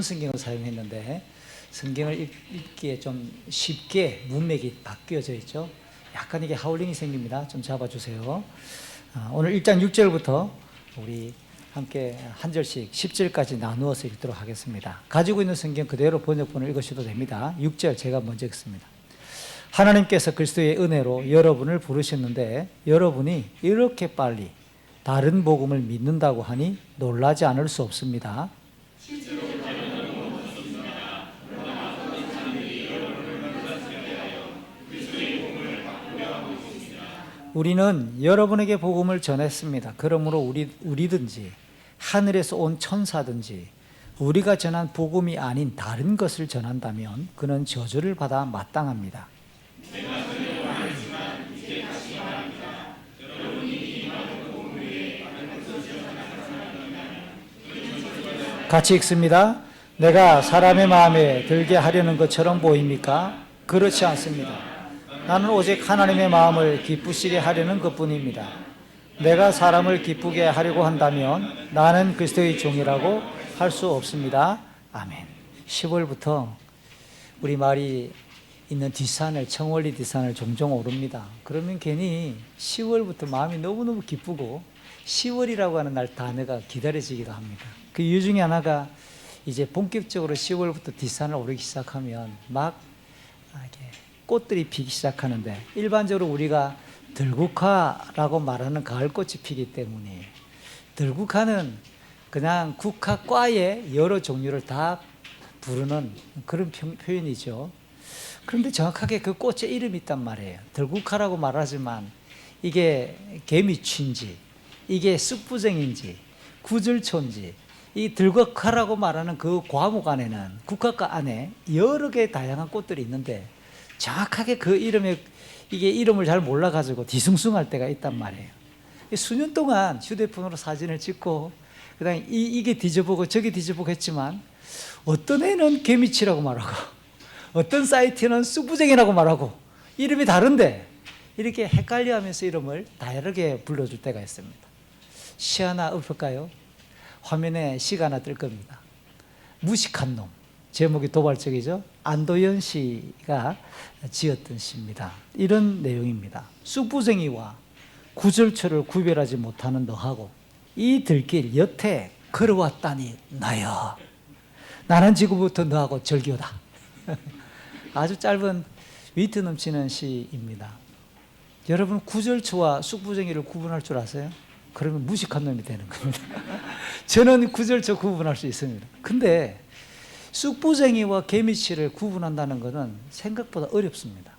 성경을 사용했는데 성경을 읽기에 좀 쉽게 문맥이 바뀌어져 있죠. 약간 이게 하울링이 생깁니다. 좀 잡아주세요. 오늘 1장 6절부터 우리 함께 한 절씩 10절까지 나누어서 읽도록 하겠습니다. 가지고 있는 성경 그대로 번역본을 읽으셔도 됩니다. 6절 제가 먼저 읽습니다. 하나님께서 그리스도의 은혜로 여러분을 부르셨는데 여러분이 이렇게 빨리 다른 복음을 믿는다고 하니 놀라지 않을 수 없습니다. 우리는 여러분에게 복음을 전했습니다. 그러므로 우리든지 하늘에서 온 천사든지 우리가 전한 복음이 아닌 다른 것을 전한다면 그는 저주를 받아 마땅합니다. 같이 읽습니다. 내가 사람의 마음에 들게 하려는 것처럼 보입니까? 그렇지 않습니다. 나는 오직 하나님의 마음을 기쁘시게 하려는 것뿐입니다. 내가 사람을 기쁘게 하려고 한다면 나는 그리스도의 종이라고 할 수 없습니다. 아멘. 10월부터 우리 마을이 있는 뒷산을, 청월리 뒷산을 종종 오릅니다. 그러면 괜히 10월부터 마음이 너무너무 기쁘고 10월이라고 하는 날 단어가 기다려지기도 합니다. 그 이유 중에 하나가 이제 본격적으로 10월부터 뒷산을 오르기 시작하면 막 이렇게 꽃들이 피기 시작하는데 일반적으로 우리가 들국화라고 말하는 가을꽃이 피기 때문에 들국화는 그냥 국화과의 여러 종류를 다 부르는 그런 표현이죠. 그런데 정확하게 그 꽃의 이름이 있단 말이에요. 들국화라고 말하지만 이게 개미취인지 이게 쑥부쟁인지 구절초인지 이 들국화라고 말하는 그 과목 안에는 국화과 안에 여러 개의 다양한 꽃들이 있는데 정확하게 그 이름에 이게 이름을 잘 몰라가지고 뒤숭숭할 때가 있단 말이에요. 수년 동안 휴대폰으로 사진을 찍고 그다음에 이게 뒤져보고 저게 뒤져보고 했지만 어떤 애는 개미치라고 말하고 어떤 사이트는 쑥부쟁이라고 말하고 이름이 다른데 이렇게 헷갈려하면서 이름을 다르게 불러줄 때가 있습니다. 시 하나 읊을까요? 화면에 시가 하나 뜰 겁니다. 무식한 놈. 제목이 도발적이죠. 안도현 씨가 지었던 시입니다. 이런 내용입니다. 쑥부쟁이와 구절초를 구별하지 못하는 너하고 이 들길 여태 걸어왔다니 나여 나는 지금부터 너하고 절교다. 아주 짧은 위트 넘치는 시입니다. 여러분 구절초와 쑥부쟁이를 구분할 줄 아세요? 그러면 무식한 놈이 되는 겁니다. 저는 구절초 구분할 수 있습니다. 근데 쑥부쟁이와 개미치를 구분한다는 것은 생각보다 어렵습니다.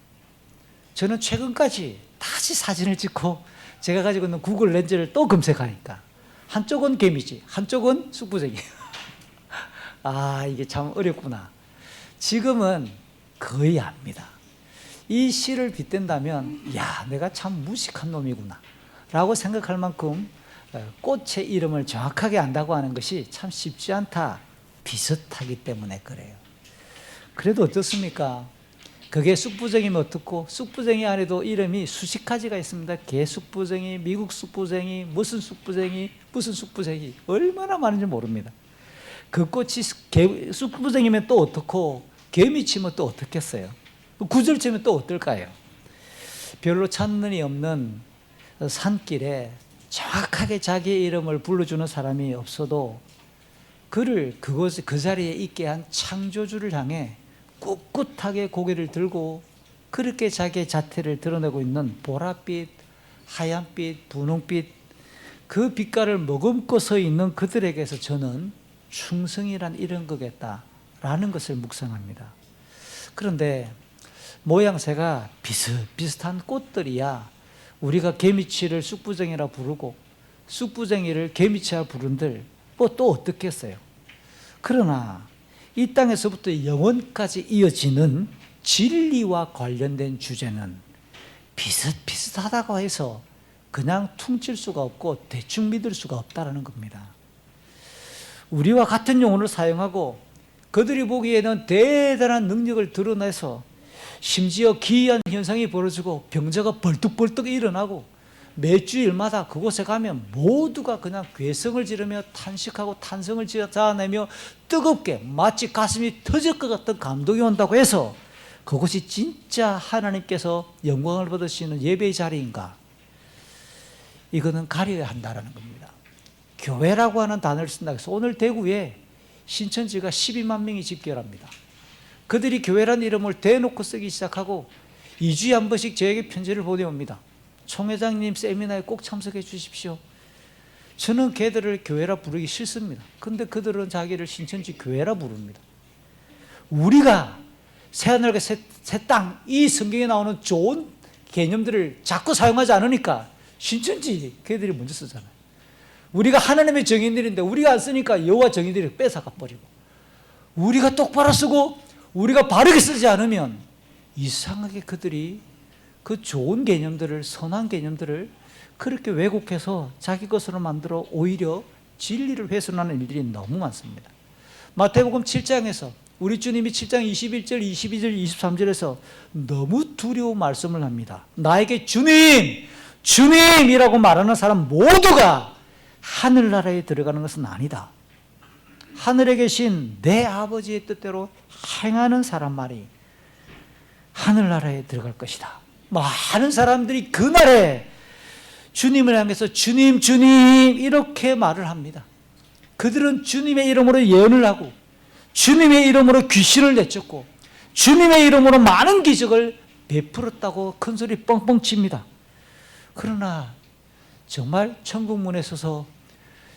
저는 최근까지 다시 사진을 찍고 제가 가지고 있는 구글 렌즈를 또 검색하니까 한쪽은 개미치, 한쪽은 쑥부쟁이. 아, 이게 참 어렵구나. 지금은 거의 압니다. 이 시를 빗댄다면 야, 내가 참 무식한 놈이구나 라고 생각할 만큼 꽃의 이름을 정확하게 안다고 하는 것이 참 쉽지 않다. 비슷하기 때문에 그래요. 그래도 어떻습니까? 그게 쑥부쟁이면 어떻고 쑥부쟁이 안에도 이름이 수십 가지가 있습니다. 개쑥부쟁이, 미국 쑥부쟁이, 무슨 쑥부쟁이, 무슨 쑥부쟁이 얼마나 많은지 모릅니다. 그 꽃이 쑥부쟁이면 또 어떻고 개미치면 또 어떻겠어요? 구절치면 또 어떨까요? 별로 찾는이 없는 산길에 정확하게 자기의 이름을 불러주는 사람이 없어도 그를 그 자리에 있게 한 창조주를 향해 꿋꿋하게 고개를 들고 그렇게 자기의 자태를 드러내고 있는 보랏빛, 하얀빛, 분홍빛 그 빛깔을 머금고 서 있는 그들에게서 저는 충성이란 이런 거겠다라는 것을 묵상합니다. 그런데 모양새가 비슷비슷한 꽃들이야 우리가 개미치를 쑥부쟁이라 부르고 쑥부쟁이를 개미치라 부른들 또 어떻겠어요? 그러나 이 땅에서부터 영원까지 이어지는 진리와 관련된 주제는 비슷비슷하다고 해서 그냥 퉁칠 수가 없고 대충 믿을 수가 없다는 겁니다. 우리와 같은 용어를 사용하고 그들이 보기에는 대단한 능력을 드러내서 심지어 기이한 현상이 벌어지고 병자가 벌떡벌떡 일어나고 매 주일마다 그곳에 가면 모두가 그냥 괴성을 지르며 탄식하고 탄성을 자아내며 뜨겁게 마치 가슴이 터질 것 같은 감동이 온다고 해서 그곳이 진짜 하나님께서 영광을 받으시는 예배의 자리인가? 이거는 가려야 한다는 겁니다. 교회라고 하는 단어를 쓴다고 해서 오늘 대구에 신천지가 12만 명이 집결합니다. 그들이 교회라는 이름을 대놓고 쓰기 시작하고 2주에 한 번씩 저에게 편지를 보내옵니다. 총회장님 세미나에 꼭 참석해 주십시오. 저는 걔들을 교회라 부르기 싫습니다. 근데 그들은 자기를 신천지 교회라 부릅니다. 우리가 새하늘과 새 땅, 이 성경에 나오는 좋은 개념들을 자꾸 사용하지 않으니까 신천지 걔들이 먼저 쓰잖아요. 우리가 하나님의 정인들인데 우리가 안 쓰니까 여호와 정인들이 뺏어가 버리고, 우리가 똑바로 쓰고 우리가 바르게 쓰지 않으면 이상하게 그들이 그 좋은 개념들을, 선한 개념들을 그렇게 왜곡해서 자기 것으로 만들어 오히려 진리를 훼손하는 일들이 너무 많습니다. 마태복음 7장에서 우리 주님이 7장 21절, 22절, 23절에서 너무 두려운 말씀을 합니다. 나에게 주님, 주님이라고 말하는 사람 모두가 하늘나라에 들어가는 것은 아니다. 하늘에 계신 내 아버지의 뜻대로 행하는 사람만이 하늘나라에 들어갈 것이다. 많은 사람들이 그날에 주님을 향해서 주님, 주님 이렇게 말을 합니다. 그들은 주님의 이름으로 예언을 하고 주님의 이름으로 귀신을 내쫓고 주님의 이름으로 많은 기적을 베풀었다고 큰소리 뻥뻥 칩니다. 그러나 정말 천국문에 서서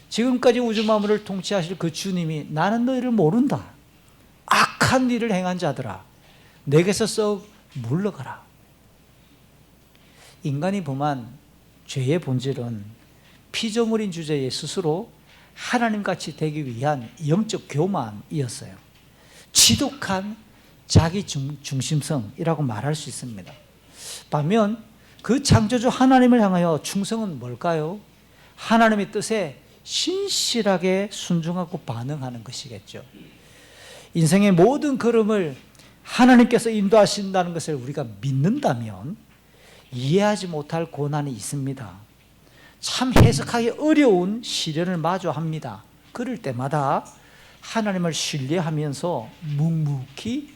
지금까지 우주 만물을 통치하실 그 주님이 나는 너희를 모른다. 악한 일을 행한 자들아, 내게서 썩 물러가라. 인간이 범한 죄의 본질은 피조물인 주제에 스스로 하나님같이 되기 위한 영적 교만이었어요. 지독한 자기 중심성이라고 말할 수 있습니다. 반면 그 창조주 하나님을 향하여 충성은 뭘까요? 하나님의 뜻에 신실하게 순종하고 반응하는 것이겠죠. 인생의 모든 걸음을 하나님께서 인도하신다는 것을 우리가 믿는다면 이해하지 못할 고난이 있습니다. 참 해석하기 어려운 시련을 마주합니다. 그럴 때마다 하나님을 신뢰하면서 묵묵히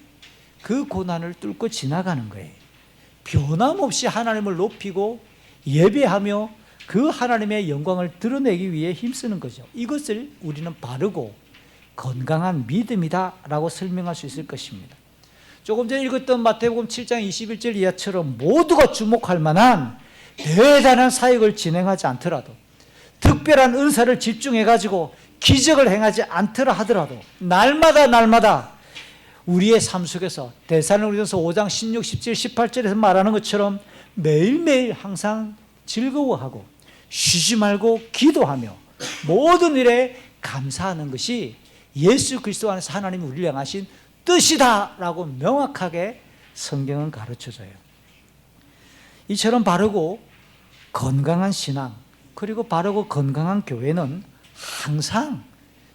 그 고난을 뚫고 지나가는 거예요. 변함없이 하나님을 높이고 예배하며 그 하나님의 영광을 드러내기 위해 힘쓰는 거죠. 이것을 우리는 바르고 건강한 믿음이다라고 설명할 수 있을 것입니다. 조금 전에 읽었던 마태복음 7장 21절 이하처럼 모두가 주목할 만한 대단한 사역을 진행하지 않더라도, 특별한 은사를 집중해가지고 기적을 행하지 않더라 하더라도 날마다 우리의 삶 속에서 데살로니가서 5장 16, 17, 18절에서 말하는 것처럼 매일매일 항상 즐거워하고 쉬지 말고 기도하며 모든 일에 감사하는 것이 예수 그리스도 안에서 하나님이 우리를 향하신 뜻이다라고 명확하게 성경은 가르쳐줘요. 이처럼 바르고 건강한 신앙, 그리고 바르고 건강한 교회는 항상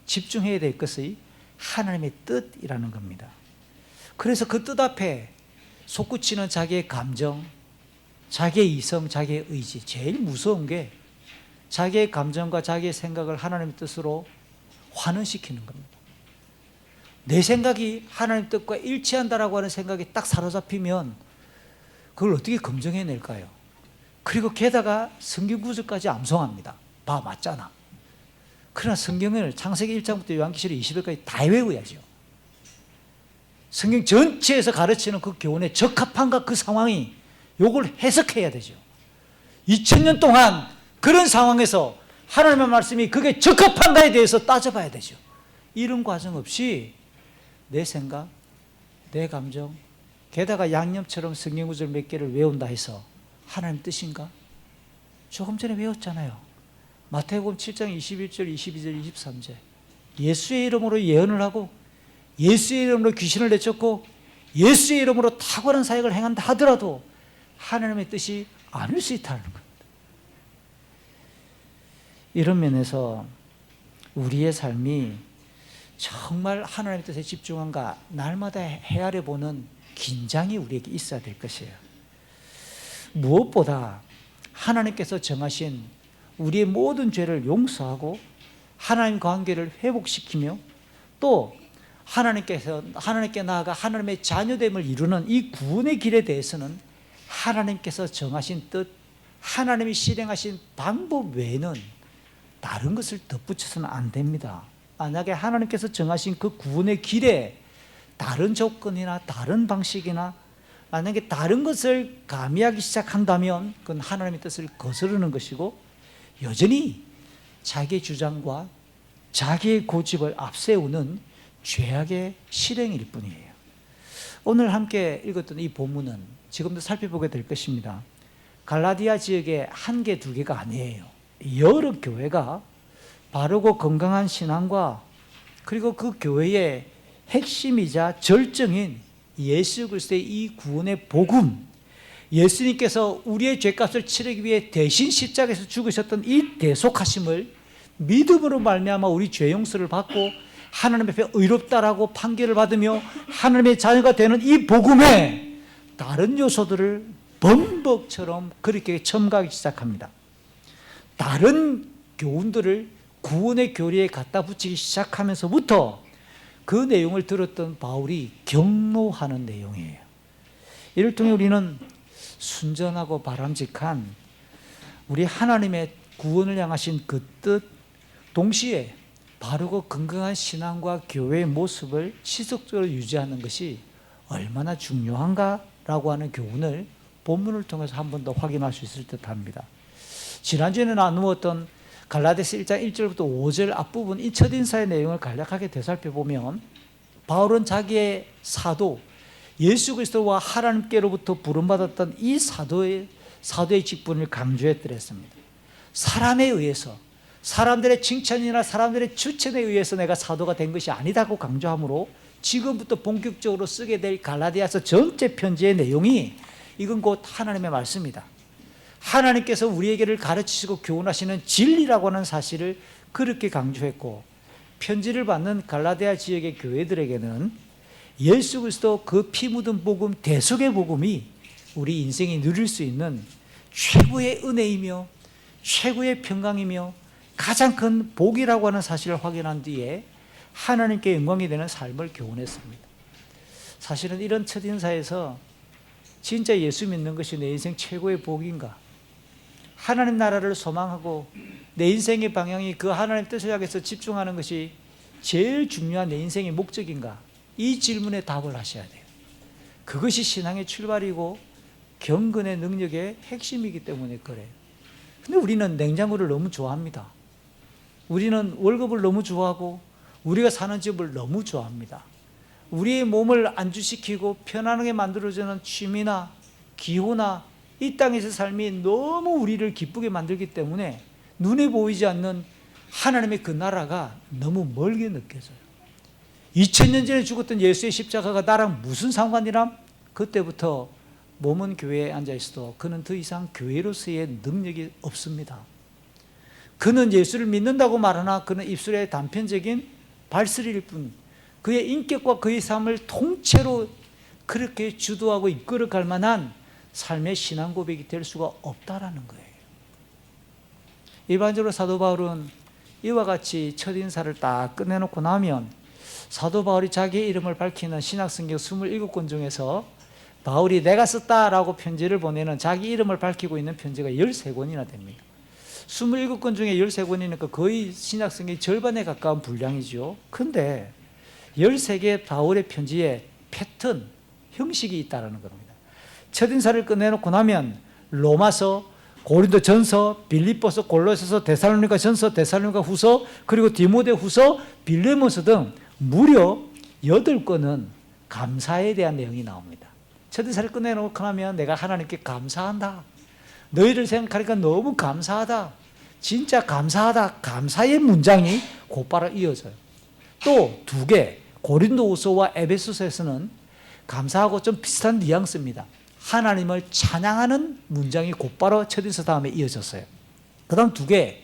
집중해야 될 것이 하나님의 뜻이라는 겁니다. 그래서 그 뜻 앞에 솟구치는 자기의 감정, 자기의 이성, 자기의 의지, 제일 무서운 게 자기의 감정과 자기의 생각을 하나님의 뜻으로 환원시키는 겁니다. 내 생각이 하나님 뜻과 일치한다라고 하는 생각이 딱 사로잡히면 그걸 어떻게 검증해낼까요? 그리고 게다가 성경 구절까지 암송합니다. 봐, 맞잖아. 그러나 성경을 창세기 1장부터 요한계시록 20절까지 다 외워야죠. 성경 전체에서 가르치는 그 교훈에 적합한가 그 상황이 요걸 해석해야 되죠. 2000년 동안 그런 상황에서 하나님의 말씀이 그게 적합한가에 대해서 따져봐야 되죠. 이런 과정 없이 내 생각, 내 감정, 게다가 양념처럼 성경 구절 몇 개를 외운다 해서 하나님 뜻인가? 조금 전에 외웠잖아요. 마태복음 7장 21절, 22절, 23절. 예수의 이름으로 예언을 하고 예수의 이름으로 귀신을 내쫓고 예수의 이름으로 탁월한 사역을 행한다 하더라도 하나님의 뜻이 아닐 수 있다는 겁니다. 이런 면에서 우리의 삶이 정말 하나님의 뜻에 집중한가 날마다 헤아려 보는 긴장이 우리에게 있어야 될 것이에요. 무엇보다 하나님께서 정하신 우리의 모든 죄를 용서하고 하나님 관계를 회복시키며 또 하나님께 나아가 하나님의 자녀됨을 이루는 이 구원의 길에 대해서는 하나님께서 정하신 뜻, 하나님이 실행하신 방법 외에는 다른 것을 덧붙여서는 안 됩니다. 만약에 하나님께서 정하신 그 구원의 길에 다른 조건이나 다른 방식이나 만약에 다른 것을 가미하기 시작한다면 그건 하나님의 뜻을 거스르는 것이고 여전히 자기의 주장과 자기의 고집을 앞세우는 죄악의 실행일 뿐이에요. 오늘 함께 읽었던 이 본문은 지금도 살펴보게 될 것입니다. 갈라디아 지역의 한 개, 두 개가 아니에요. 여러 교회가 바르고 건강한 신앙과 그리고 그 교회의 핵심이자 절정인 예수 그리스도의 이 구원의 복음, 예수님께서 우리의 죄값을 치르기 위해 대신 십자가에서 죽으셨던 이 대속하심을 믿음으로 말미암아 우리 죄 용서를 받고 하나님 앞에 의롭다라고 판결을 받으며 하나님의 자녀가 되는 이 복음에 다른 요소들을 범벅처럼 그렇게 첨가하기 시작합니다. 다른 교훈들을 구원의 교리에 갖다 붙이기 시작하면서부터 그 내용을 들었던 바울이 경노하는 내용이에요. 이를 통해 우리는 순전하고 바람직한 우리 하나님의 구원을 향하신 그 뜻, 동시에 바르고 건강한 신앙과 교회의 모습을 지속적으로 유지하는 것이 얼마나 중요한가라고 하는 교훈을 본문을 통해서 한 번 더 확인할 수 있을 듯합니다. 지난주에 나누었던 갈라디아서 1장 1절부터 5절 앞부분 이 첫인사의 내용을 간략하게 되살펴보면 바울은 자기의 사도 예수 그리스도와 하나님께로부터 부름받았던 이 사도의 직분을 강조했더랬습니다. 사람에 의해서 사람들의 칭찬이나 사람들의 추천에 의해서 내가 사도가 된 것이 아니다고 강조하므로 지금부터 본격적으로 쓰게 될 갈라디아서 전체 편지의 내용이 이건 곧 하나님의 말씀이다. 하나님께서 우리에게를 가르치시고 교훈하시는 진리라고 하는 사실을 그렇게 강조했고 편지를 받는 갈라디아 지역의 교회들에게는 예수 그리스도 그 피 묻은 복음, 대속의 복음이 우리 인생이 누릴 수 있는 최고의 은혜이며 최고의 평강이며 가장 큰 복이라고 하는 사실을 확인한 뒤에 하나님께 영광이 되는 삶을 교훈했습니다. 사실은 이런 첫인사에서 진짜 예수 믿는 것이 내 인생 최고의 복인가? 하나님 나라를 소망하고 내 인생의 방향이 그 하나님 뜻을 향해서 집중하는 것이 제일 중요한 내 인생의 목적인가? 이 질문에 답을 하셔야 돼요. 그것이 신앙의 출발이고 경건의 능력의 핵심이기 때문에 그래요. 근데 우리는 냉장고를 너무 좋아합니다. 우리는 월급을 너무 좋아하고 우리가 사는 집을 너무 좋아합니다. 우리의 몸을 안주시키고 편안하게 만들어주는 취미나 기호나 이 땅에서 삶이 너무 우리를 기쁘게 만들기 때문에 눈에 보이지 않는 하나님의 그 나라가 너무 멀게 느껴져요. 2000년 전에 죽었던 예수의 십자가가 나랑 무슨 상관이람? 그때부터 몸은 교회에 앉아있어도 그는 더 이상 교회로서의 능력이 없습니다. 그는 예수를 믿는다고 말하나 그는 입술의 단편적인 발설일 뿐 그의 인격과 그의 삶을 통째로 그렇게 주도하고 이끌어갈 만한 삶의 신앙 고백이 될 수가 없다라는 거예요. 일반적으로 사도 바울은 이와 같이 첫인사를 딱 끝내놓고 나면 사도 바울이 자기의 이름을 밝히는 신약성경 27권 중에서 바울이 내가 썼다라고 편지를 보내는 자기 이름을 밝히고 있는 편지가 13권이나 됩니다. 27권 중에 13권이니까 거의 신약성경의 절반에 가까운 분량이죠. 그런데 13개 바울의 편지에 패턴, 형식이 있다는 겁니다. 첫인사를 끝내놓고 나면 로마서, 고린도 전서, 빌립보서, 골로새서, 데살로니가 전서, 데살로니가 후서, 그리고 디모데 후서, 빌레몬서 등 무려 8권은 감사에 대한 내용이 나옵니다. 첫인사를 끝내놓고 나면 내가 하나님께 감사한다. 너희를 생각하니까 너무 감사하다. 진짜 감사하다. 감사의 문장이 곧바로 이어져요. 또 2개, 고린도후서와 에베소서에서는 감사하고 좀 비슷한 뉘앙스입니다. 하나님을 찬양하는 문장이 곧바로 첫인사 다음에 이어졌어요. 그 다음 2개,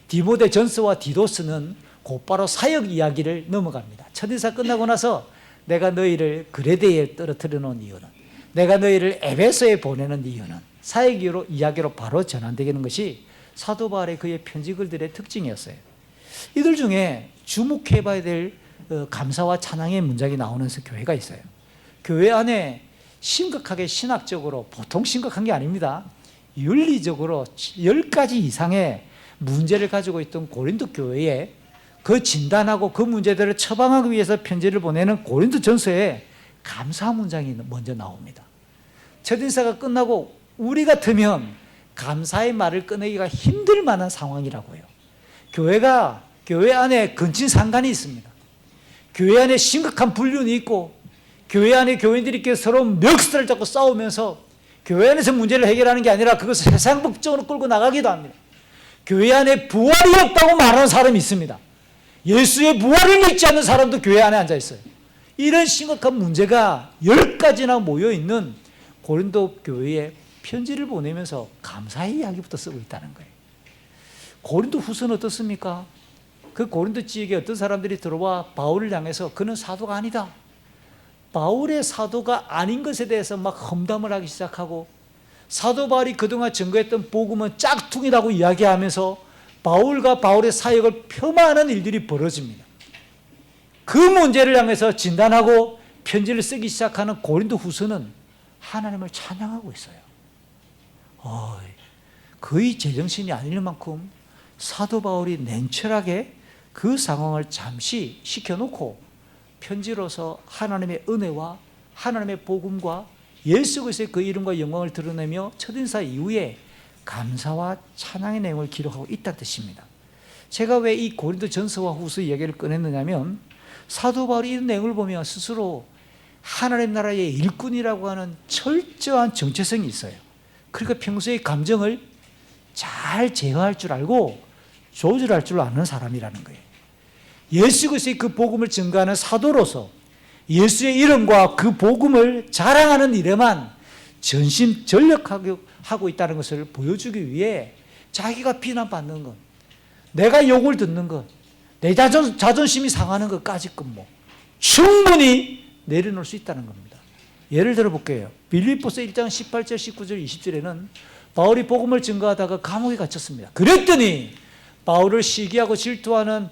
디모데 전서와 디도스는 곧바로 사역 이야기를 넘어갑니다. 첫인사 끝나고 나서 내가 너희를 그레데에 떨어뜨려 놓은 이유는, 내가 너희를 에베소에 보내는 이유는, 사역 이야기로 바로 전환되는 것이 사도 바울의 그의 편지글들의 특징이었어요. 이들 중에 주목해봐야 될 감사와 찬양의 문장이 나오는 교회가 있어요. 교회 안에 심각하게 신학적으로, 보통 심각한 게 아닙니다, 윤리적으로 10가지 이상의 문제를 가지고 있던 고린도 교회에 그 진단하고 그 문제들을 처방하기 위해서 편지를 보내는 고린도 전서에 감사 문장이 먼저 나옵니다. 첫인사가 끝나고 우리 같으면 감사의 말을 꺼내기가 힘들 만한 상황이라고요. 교회 안에 근친상간이 있습니다. 교회 안에 심각한 불륜이 있고, 교회 안에 교인들이 서로 멱살을 잡고 싸우면서 교회 안에서 문제를 해결하는 게 아니라 그것을 세상 법정으로 끌고 나가기도 합니다. 교회 안에 부활이 없다고 말하는 사람이 있습니다. 예수의 부활을 믿지 않는 사람도 교회 안에 앉아 있어요. 이런 심각한 문제가 10가지나 모여있는 고린도 교회에 편지를 보내면서 감사의 이야기부터 쓰고 있다는 거예요. 고린도 후서는 어떻습니까? 그 고린도 지역에 어떤 사람들이 들어와 바울을 향해서 그는 사도가 아니다, 바울의 사도가 아닌 것에 대해서 막 험담을 하기 시작하고, 사도 바울이 그동안 증거했던 복음은 짝퉁이라고 이야기하면서 바울과 바울의 사역을 폄하하는 일들이 벌어집니다. 그 문제를 향해서 진단하고 편지를 쓰기 시작하는 고린도 후서는 하나님을 찬양하고 있어요. 거의 제정신이 아닐 만큼 사도 바울이 냉철하게 그 상황을 잠시 시켜놓고 편지로서 하나님의 은혜와 하나님의 복음과 예수 그리스도의 그 이름과 영광을 드러내며 첫인사 이후에 감사와 찬양의 내용을 기록하고 있다는 뜻입니다. 제가 왜 이 고린도 전서와 후서 이야기를 꺼냈느냐면, 사도 바울이 이 내용을 보면 스스로 하나님 나라의 일꾼이라고 하는 철저한 정체성이 있어요. 그러니까 평소에 감정을 잘 제어할 줄 알고 조절할 줄 아는 사람이라는 거예요. 예수 그리스도의 그 복음을 증거하는 사도로서 예수의 이름과 그 복음을 자랑하는 일에만 전심전력하고 있다는 것을 보여주기 위해 자기가 비난받는 것, 내가 욕을 듣는 것, 내 자존심이 상하는 것까지 충분히 내려놓을 수 있다는 겁니다. 예를 들어 볼게요. 빌립보서 1장 18절, 19절, 20절에는 바울이 복음을 증거하다가 감옥에 갇혔습니다. 그랬더니 바울을 시기하고 질투하는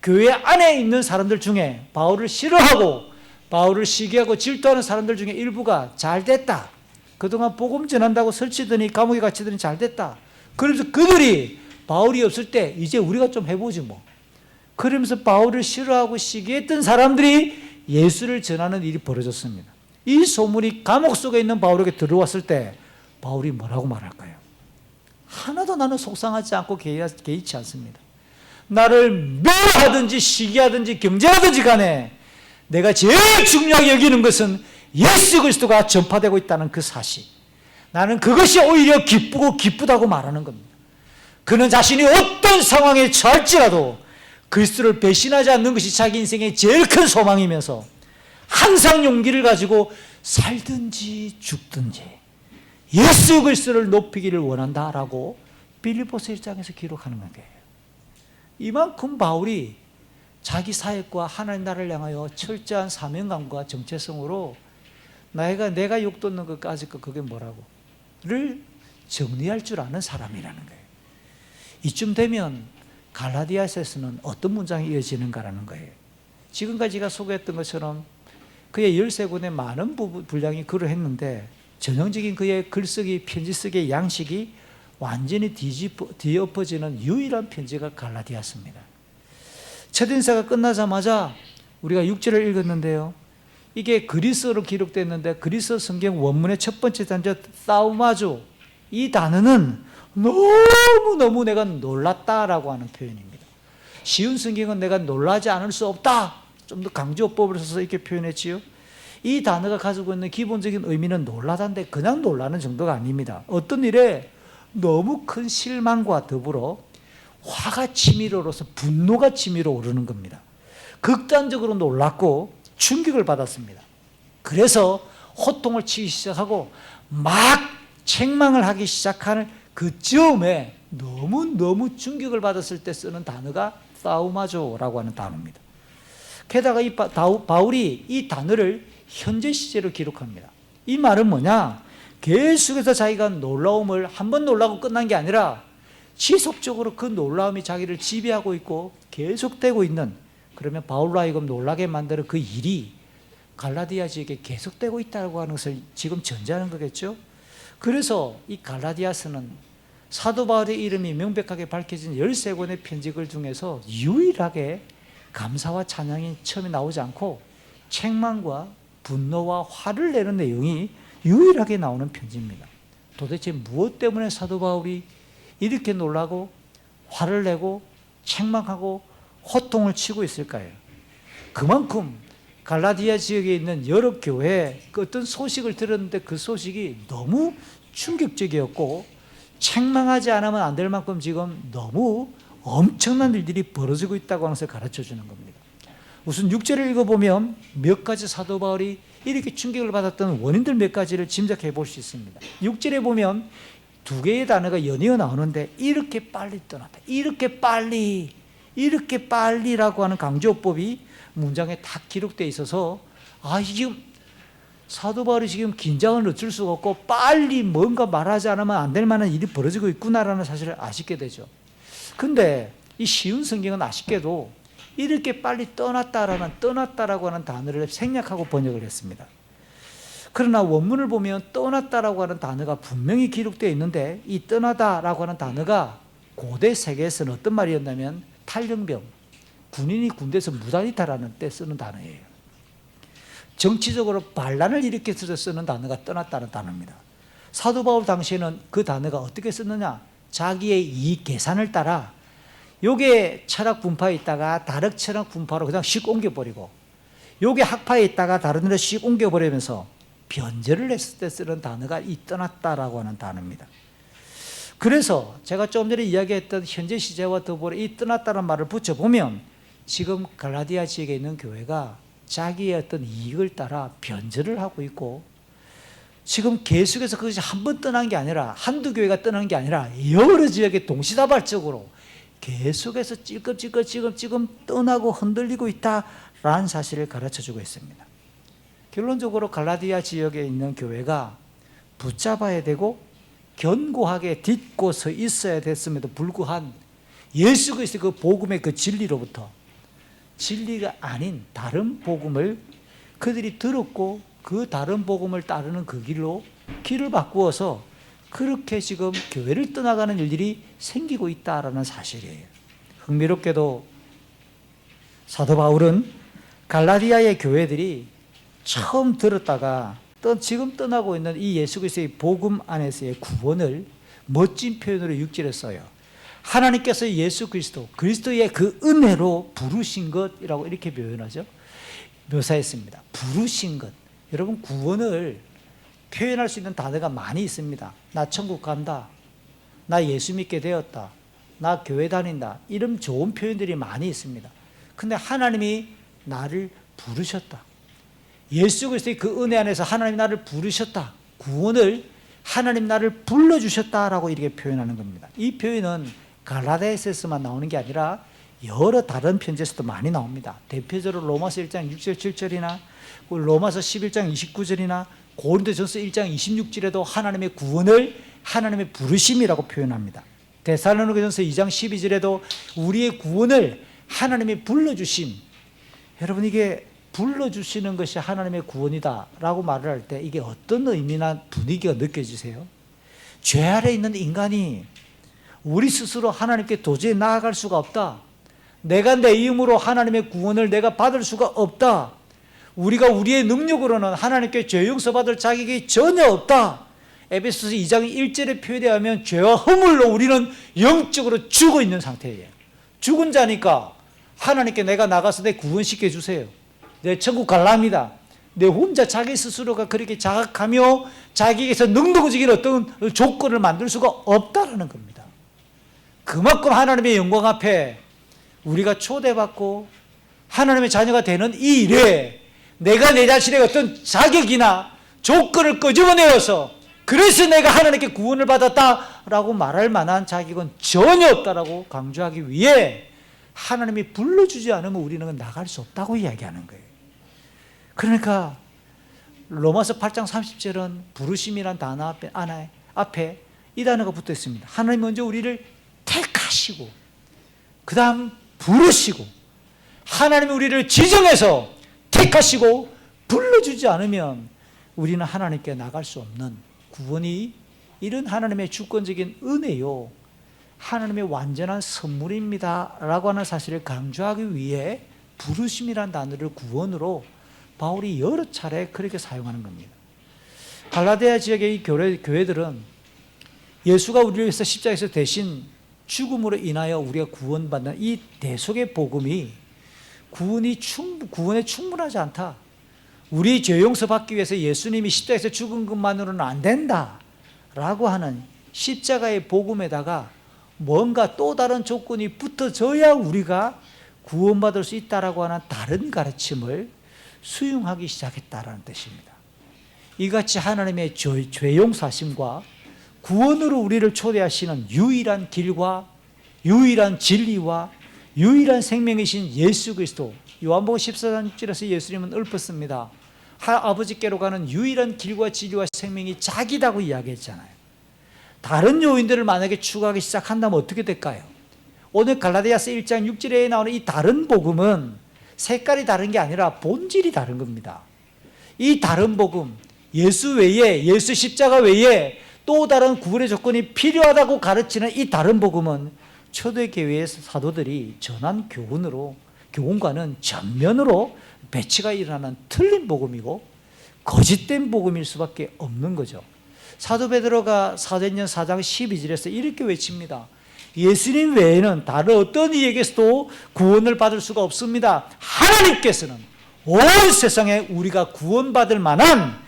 교회 안에 있는 사람들 중에, 바울을 싫어하고 바울을 시기하고 질투하는 사람들 중에 일부가 잘 됐다, 그동안 복음 전한다고 설치더니 감옥에 갇히더니 잘 됐다, 그러면서 그들이 바울이 없을 때 이제 우리가 좀 해보지 뭐, 그러면서 바울을 싫어하고 시기했던 사람들이 예수를 전하는 일이 벌어졌습니다. 이 소문이 감옥 속에 있는 바울에게 들어왔을 때 바울이 뭐라고 말할까요? 하나도 나는 속상하지 않고 개의치 않습니다. 나를 멸하든지 시기하든지 경쟁하든지 간에 내가 제일 중요하게 여기는 것은 예수 그리스도가 전파되고 있다는 그 사실, 나는 그것이 오히려 기쁘고 기쁘다고 말하는 겁니다. 그는 자신이 어떤 상황에 처할지라도 그리스도를 배신하지 않는 것이 자기 인생의 제일 큰 소망이면서 항상 용기를 가지고 살든지 죽든지 예수 그리스도를 높이기를 원한다라고 빌립보서 1장에서 기록하는 거예요. 이만큼 바울이 자기 사역과 하나님 나라를 향하여 철저한 사명감과 정체성으로 내가 욕돋는 것까지 그게 뭐라고를 정리할 줄 아는 사람이라는 거예요. 이쯤 되면 갈라디아서에서는 어떤 문장이 이어지는가라는 거예요. 지금까지 제가 소개했던 것처럼 그의 13권의 많은 분량이 글을 했는데, 전형적인 그의 글쓰기, 편지 쓰기의 양식이 완전히 뒤엎어지는 유일한 편지가 갈라디아서입니다. 첫인사가 끝나자마자 우리가 6절을 읽었는데요, 이게 그리스어로 기록됐는데 그리스어 성경 원문의 첫 번째 단절 사우마조, 이 단어는 너무너무 내가 놀랐다라고 하는 표현입니다. 쉬운 성경은 내가 놀라지 않을 수 없다, 좀 더 강조법을 써서 이렇게 표현했지요. 이 단어가 가지고 있는 기본적인 의미는 놀라다인데 그냥 놀라는 정도가 아닙니다. 어떤 일에 너무 큰 실망과 더불어 화가 치밀어 오르서 분노가 치밀어 오르는 겁니다. 극단적으로 놀랐고 충격을 받았습니다. 그래서 호통을 치기 시작하고 막 책망을 하기 시작하는 그 즈음에 너무너무 충격을 받았을 때 쓰는 단어가 사우마조라고 하는 단어입니다. 게다가 바울이 이 단어를 현재 시제로 기록합니다. 이 말은 뭐냐? 계속해서 자기가 놀라움을 한 번 놀라고 끝난 게 아니라 지속적으로 그 놀라움이 자기를 지배하고 있고 계속되고 있는, 그러면 바울로 하여금 놀라게 만드는 그 일이 갈라디아 지역에 계속되고 있다고 하는 것을 지금 전제하는 거겠죠. 그래서 이 갈라디아서는 사도 바울의 이름이 명백하게 밝혀진 13권의 편지글 중에서 유일하게 감사와 찬양이 처음에 나오지 않고 책망과 분노와 화를 내는 내용이 유일하게 나오는 편지입니다. 도대체 무엇 때문에 사도 바울이 이렇게 놀라고 화를 내고 책망하고 호통을 치고 있을까요? 그만큼 갈라디아 지역에 있는 여러 교회에 그 어떤 소식을 들었는데 그 소식이 너무 충격적이었고 책망하지 않으면 안 될 만큼 지금 너무 엄청난 일들이 벌어지고 있다고 하는 것을 가르쳐 주는 겁니다. 우선 6절을 읽어보면 몇 가지 사도 바울이 이렇게 충격을 받았던 원인들 몇 가지를 짐작해 볼 수 있습니다. 6절에 보면 두 개의 단어가 연이어 나오는데 이렇게 빨리 떠났다, 이렇게 빨리라고 하는 강조법이 문장에 다 기록되어 있어서 지금 사도 바울이 지금 긴장을 어쩔 수가 없고 빨리 뭔가 말하지 않으면 안 될 만한 일이 벌어지고 있구나라는 사실을 아쉽게 되죠. 근데 이 쉬운 성경은 아쉽게도 이렇게 빨리 떠났다라고 하는 단어를 생략하고 번역을 했습니다. 그러나 원문을 보면 떠났다라고 하는 단어가 분명히 기록되어 있는데 이 떠나다라고 하는 단어가 고대 세계에서는 어떤 말이었냐면 탈영병, 군인이 군대에서 무단이탈하는 때 쓰는 단어예요. 정치적으로 반란을 일으켜서 쓰는 단어가 떠났다는 단어입니다. 사도 바울 당시에는 그 단어가 어떻게 썼느냐, 자기의 이익 계산을 따라 요게 철학 분파에 있다가 다른 철학 분파로 그냥 씩 옮겨버리고 요게 학파에 있다가 다른 데로 씩 옮겨버리면서 변절을 했을 때 쓰는 단어가 이 떠났다라고 하는 단어입니다. 그래서 제가 조금 전에 이야기했던 현재 시제와 더불어 이 떠났다는 말을 붙여보면 지금 갈라디아 지역에 있는 교회가 자기의 어떤 이익을 따라 변절을 하고 있고 지금 계속해서 그것이 한 번 떠난 게 아니라 한두 교회가 떠난 게 아니라 여러 지역에 동시다발적으로 계속해서 찔끔찔끔 떠나고 흔들리고 있다라는 사실을 가르쳐주고 있습니다. 결론적으로 갈라디아 지역에 있는 교회가 붙잡아야 되고 견고하게 딛고 서 있어야 됐음에도 불구한 예수 그리스도의 그 복음의 그 진리로부터 진리가 아닌 다른 복음을 그들이 들었고 그 다른 복음을 따르는 그 길로 길을 바꾸어서 그렇게 지금 교회를 떠나가는 일들이 생기고 있다라는 사실이에요. 흥미롭게도 사도 바울은 갈라디아의 교회들이 처음 들었다가 지금 떠나고 있는 이 예수 그리스도의 복음 안에서의 구원을 멋진 표현으로 6절에 써요. 하나님께서 예수 그리스도의 그 은혜로 부르신 것이라고 이렇게 표현하죠. 묘사했습니다. 부르신 것. 여러분, 구원을 표현할 수 있는 단어가 많이 있습니다. 나 천국 간다, 나 예수 믿게 되었다, 나 교회 다닌다, 이런 좋은 표현들이 많이 있습니다. 근데 하나님이 나를 부르셨다, 예수 그리스도의 그 은혜 안에서 하나님 나를 부르셨다, 구원을 하나님 나를 불러주셨다라고 이렇게 표현하는 겁니다. 이 표현은 갈라디아서만 나오는 게 아니라 여러 다른 편지에서도 많이 나옵니다. 대표적으로 로마서 1장 6절 7절이나 로마서 11장 29절이나 고린도전서 1장 26절에도 하나님의 구원을 하나님의 부르심이라고 표현합니다. 데살로니가전서 2장 12절에도 우리의 구원을 하나님이 불러주심. 여러분, 이게 불러주시는 것이 하나님의 구원이다라고 말을 할 때 이게 어떤 의미나 분위기가 느껴지세요? 죄 아래 있는 인간이 우리 스스로 하나님께 도저히 나아갈 수가 없다, 내가 내 힘으로 하나님의 구원을 내가 받을 수가 없다, 우리가 우리의 능력으로는 하나님께 죄 용서받을 자격이 전혀 없다. 에베소서 2장 1절의 표현에 하면 죄와 허물로 우리는 영적으로 죽어 있는 상태예요. 죽은 자니까 하나님께 내가 나가서 내 구원시켜 주세요, 내 천국 갈랍니다, 내 혼자 자기 스스로가 그렇게 자각하며 자기에게서 능동적인 어떤 조건을 만들 수가 없다라는 겁니다. 그만큼 하나님의 영광 앞에 우리가 초대받고 하나님의 자녀가 되는 이 일에 내가 내 자신의 어떤 자격이나 조건을 끄집어내어서 그래서 내가 하나님께 구원을 받았다라고 말할 만한 자격은 전혀 없다라고 강조하기 위해 하나님이 불러주지 않으면 우리는 나갈 수 없다고 이야기하는 거예요. 그러니까 로마서 8장 30절은 부르심이란 단어 앞에 이 단어가 붙어 있습니다. 하나님 먼저 우리를 택하시고 그 다음 부르시고, 하나님이 우리를 지정해서 택하시고 불러주지 않으면 우리는 하나님께 나갈 수 없는, 구원이 이런 하나님의 주권적인 은혜요, 하나님의 완전한 선물입니다 라고 하는 사실을 강조하기 위해 부르심이란 단어를 구원으로 바울이 여러 차례 그렇게 사용하는 겁니다. 갈라디아 지역의 이 교회들은 예수가 우리를 위해서 십자가에서 대신 죽음으로 인하여 우리가 구원받는 이 대속의 복음이 구원에 충분하지 않다, 우리 죄 용서 받기 위해서 예수님이 십자가에서 죽은 것만으로는 안 된다 라고 하는 십자가의 복음에다가 뭔가 또 다른 조건이 붙어져야 우리가 구원받을 수 있다라고 하는 다른 가르침을 수용하기 시작했다라는 뜻입니다. 이같이 하나님의 죄 용서하심과 구원으로 우리를 초대하시는 유일한 길과 유일한 진리와 유일한 생명이신 예수 그리스도, 요한복음 14장 6절에서 예수님은 읊었습니다. 아버지께로 가는 유일한 길과 진리와 생명이 자기라고 이야기했잖아요. 다른 요인들을 만약에 추가하기 시작한다면 어떻게 될까요? 오늘 갈라디아서 1장 6절에 나오는 이 다른 복음은 색깔이 다른 게 아니라 본질이 다른 겁니다. 이 다른 복음, 예수 외에, 예수 십자가 외에 또 다른 구원의 조건이 필요하다고 가르치는 이 다른 복음은 초대교회의 사도들이 전한 교훈과는 전면으로 배치가 일어나는 틀린 복음이고 거짓된 복음일 수밖에 없는 거죠. 사도 베드로가 사도행전 4장 12절에서 이렇게 외칩니다. 예수님 외에는 다른 어떤 이에게서도 구원을 받을 수가 없습니다. 하나님께서는 온 세상에 우리가 구원받을 만한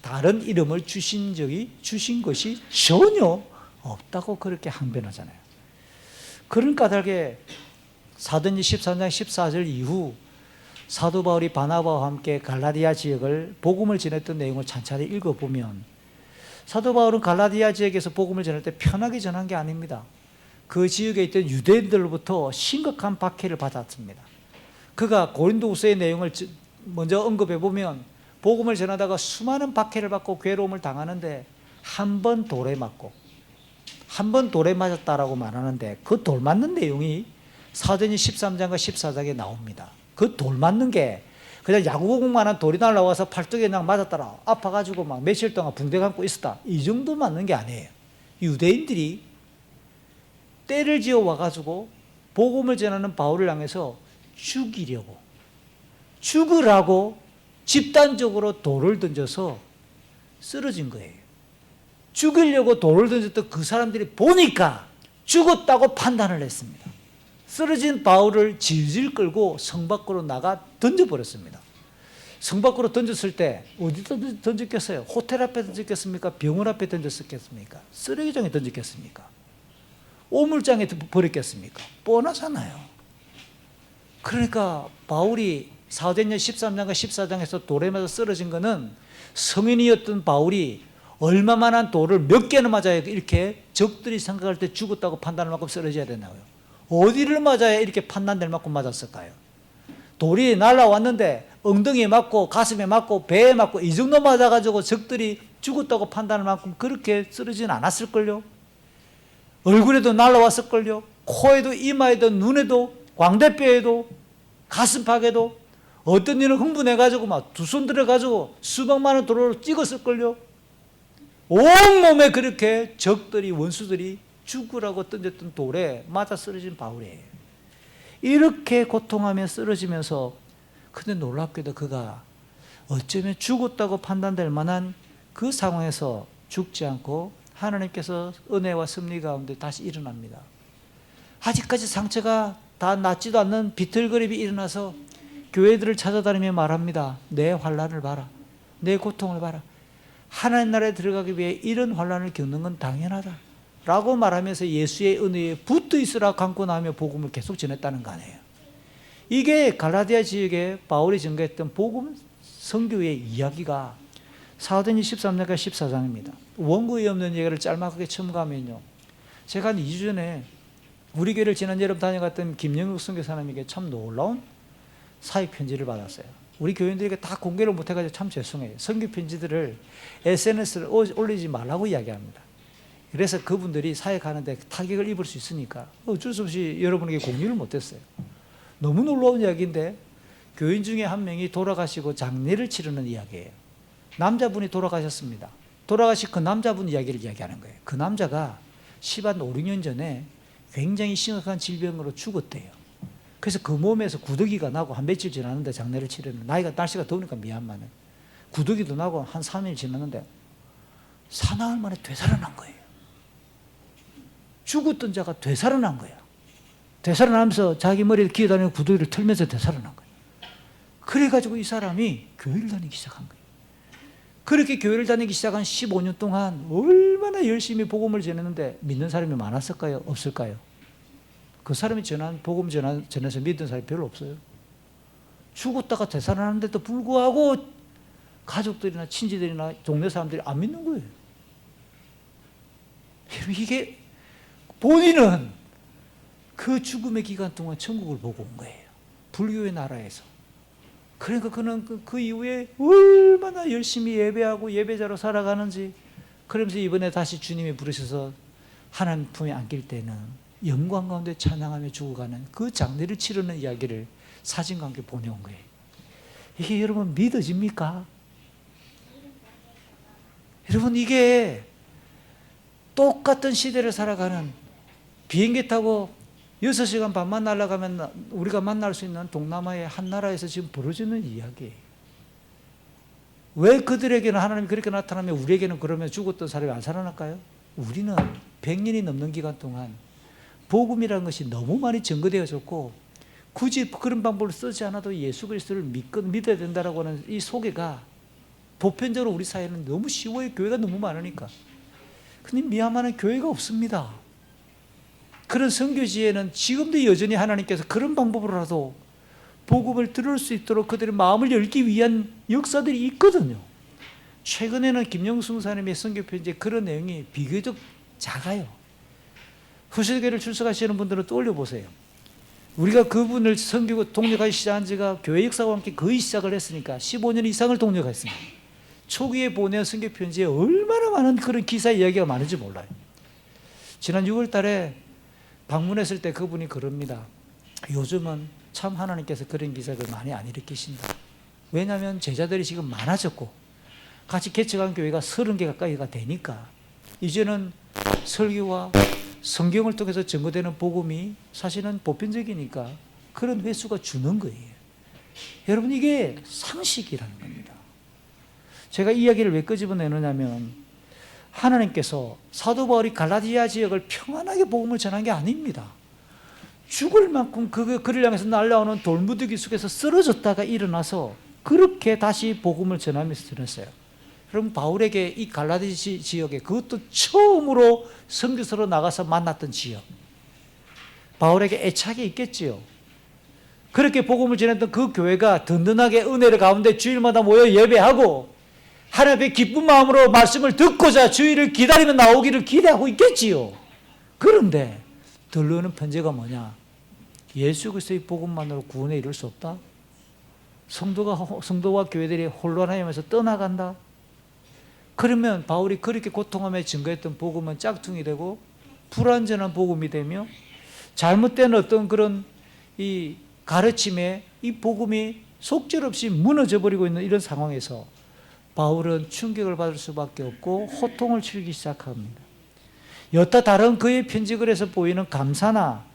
다른 이름을 주신 것이 전혀 없다고 그렇게 항변하잖아요. 그런 까닭에 사도행전 13장 14절 이후 사도 바울이 바나바와 함께 갈라디아 지역을 복음을 전했던 내용을 찬찬히 읽어보면 사도 바울은 갈라디아 지역에서 복음을 전할 때 편하게 전한 게 아닙니다. 그 지역에 있던 유대인들로부터 심각한 박해를 받았습니다. 그가 고린도후서의 내용을 먼저 언급해 보면 복음을 전하다가 수많은 박해를 받고 괴로움을 당하는데 한 번 돌에 맞았다라고 말하는데 그 돌 맞는 내용이 사도행전 13장과 14장에 나옵니다. 그 돌 맞는 게 그냥 야구공만한 돌이 날라와서 팔뚝에 그냥 맞았더라, 아파가지고 막 며칠 동안 붕대 감고 있었다, 이 정도 맞는 게 아니에요. 유대인들이 때를 지어 와가지고 복음을 전하는 바울을 향해서 죽으라고 집단적으로 돌을 던져서 쓰러진 거예요. 죽이려고 돌을 던졌던 그 사람들이 보니까 죽었다고 판단을 했습니다. 쓰러진 바울을 질질 끌고 성 밖으로 나가 던져버렸습니다. 성 밖으로 던졌을 때 어디 던졌겠어요? 호텔 앞에 던졌겠습니까? 병원 앞에 던졌겠습니까? 쓰레기장에 던졌겠습니까? 오물장에 버렸겠습니까? 뻔하잖아요. 그러니까 바울이 사도행전 13장과 14장에서 돌에 맞아 쓰러진 거는 성인이었던 바울이 얼마만한 돌을 몇 개나 맞아야 이렇게 적들이 생각할 때 죽었다고 판단할 만큼 쓰러져야 되나요? 어디를 맞아야 이렇게 판단될 만큼 맞았을까요? 돌이 날아왔는데 엉덩이에 맞고 가슴에 맞고 배에 맞고 이 정도 맞아가지고 적들이 죽었다고 판단할 만큼 그렇게 쓰러지진 않았을걸요? 얼굴에도 날아왔을걸요? 코에도 이마에도 눈에도 광대뼈에도 가슴팍에도 어떤 일은 흥분해가지고 막 두 손 들어가지고 수백만원 도로를 찍었을걸요? 온몸에 그렇게 적들이, 원수들이 죽으라고 던졌던 돌에 맞아 쓰러진 바울이에요. 이렇게 고통하며 쓰러지면서, 근데 놀랍게도 그가 어쩌면 죽었다고 판단될 만한 그 상황에서 죽지 않고 하나님께서 은혜와 섭리 가운데 다시 일어납니다. 아직까지 상처가 다 낫지도 않는 비틀거림이 일어나서 교회들을 찾아다니며 말합니다. 내 환난을 봐라, 내 고통을 봐라. 하나님 나라에 들어가기 위해 이런 환난을 겪는 건 당연하다 라고 말하면서 예수의 은혜에 붙어 있으라 강권하며 복음을 계속 전했다는 거 아니에요. 이게 갈라디아 지역에 바울이 전개했던 복음 선교의 이야기가 사도행전 13장과 14장입니다. 원고에 없는 얘기를 짤막하게 첨가하면요, 제가 한 2주 전에 우리 교회를 지난 여름 다녀갔던 김영욱 선교사님에게 참 놀라운 사익 편지를 받았어요. 우리 교인들에게 다 공개를 못해가지고 참 죄송해요. 선교 편지들을 SNS에 올리지 말라고 이야기합니다. 그래서 그분들이 사역하는데 타격을 입을 수 있으니까 어쩔 수 없이 여러분에게 공유를 못했어요. 너무 놀라운 이야기인데, 교인 중에 한 명이 돌아가시고 장례를 치르는 이야기예요. 남자분이 돌아가셨습니다. 돌아가신 그 남자분 이야기를 이야기하는 거예요. 그 남자가 10한 5, 6년 전에 굉장히 심각한 질병으로 죽었대요. 그래서 그 몸에서 구더기가 나고 한 며칠 지났는데, 장례를 치르는, 날씨가 더우니까 미얀마는 구더기도 나고 한 3일 지났는데 사나흘 만에 되살아난 거예요. 죽었던 자가 되살아난 거야. 되살아나면서 자기 머리에 기어다니는 구더기를 털면서 되살아난 거예요. 그래가지고 이 사람이 교회를 다니기 시작한 거예요. 그렇게 교회를 다니기 시작한 15년 동안 얼마나 열심히 복음을 전했는데 믿는 사람이 많았을까요? 없을까요? 그 사람이 복음 전해서 믿는 사람이 별로 없어요. 죽었다가 되살아나는데도 불구하고 가족들이나 친지들이나 동네 사람들이 안 믿는 거예요. 이게 본인은 그 죽음의 기간 동안 천국을 보고 온 거예요. 불교의 나라에서. 그러니까 그는 그 이후에 얼마나 열심히 예배하고 예배자로 살아가는지, 그러면서 이번에 다시 주님이 부르셔서 하나님 품에 안길 때는 영광 가운데 찬양하며 죽어가는 그 장례를 치르는 이야기를 사진과 함께 보내온 거예요. 이게 여러분 믿어집니까? 여러분, 이게 똑같은 시대를 살아가는, 비행기 타고 6시간 반만 날아가면 우리가 만날 수 있는 동남아의 한 나라에서 지금 벌어지는 이야기예요. 왜 그들에게는 하나님이 그렇게 나타나면 우리에게는 그러면 죽었던 사람이 안 살아날까요? 우리는 100년이 넘는 기간 동안 복음이라는 것이 너무 많이 증거되어졌고, 굳이 그런 방법을 쓰지 않아도 예수 그리스도를 믿어야 된다라고 하는 이 소개가 보편적으로 우리 사회는 너무 쉬워요. 교회가 너무 많으니까. 근데 미얀마는 교회가 없습니다. 그런 선교지에는 지금도 여전히 하나님께서 그런 방법으로라도 복음을 들을 수 있도록 그들의 마음을 열기 위한 역사들이 있거든요. 최근에는 김영수 목사님의 선교편지에 그런 내용이 비교적 작아요. 후세교회를 출석하시는 분들은 떠올려 보세요. 우리가 그분을 선교 동력하기 시작한 지가 교회 역사와 함께 거의 시작을 했으니까 15년 이상을 동력했습니다. 초기에 보낸 선교편지에 얼마나 많은 그런 기사 이야기가 많은지 몰라요. 지난 6월 달에 방문했을 때 그분이 그럽니다. 요즘은 참 하나님께서 그런 기사를 많이 안 일으키신다. 왜냐하면 제자들이 지금 많아졌고 같이 개척한 교회가 30개 가까이가 되니까 이제는 설교와 성경을 통해서 증거되는 복음이 사실은 보편적이니까 그런 횟수가 주는 거예요. 여러분, 이게 상식이라는 겁니다. 제가 이 이야기를 왜 끄집어내느냐면, 하나님께서 사도 바울이 갈라디아 지역을 평안하게 복음을 전한 게 아닙니다. 죽을 만큼 그를 향해서 날아오는 돌무더기 속에서 쓰러졌다가 일어나서 그렇게 다시 복음을 전하면서 전했어요. 그럼 바울에게 이 갈라디아 지역에, 그것도 처음으로 선교사로 나가서 만났던 지역, 바울에게 애착이 있겠지요. 그렇게 복음을 전했던 그 교회가 든든하게 은혜를 가운데 주일마다 모여 예배하고 하나님의 기쁜 마음으로 말씀을 듣고자 주일을 기다리며 나오기를 기대하고 있겠지요. 그런데 들러오는 편지가 뭐냐? 예수 그리스도의 복음만으로 구원에 이를 수 없다? 성도와 교회들이 혼란하면서 떠나간다? 그러면 바울이 그렇게 고통하며 증거했던 복음은 짝퉁이 되고 불완전한 복음이 되며 잘못된 어떤 그런 이 가르침에 이 복음이 속절없이 무너져 버리고 있는 이런 상황에서 바울은 충격을 받을 수밖에 없고 호통을 치르기 시작합니다. 여타 다른 그의 편지글에서 보이는 감사나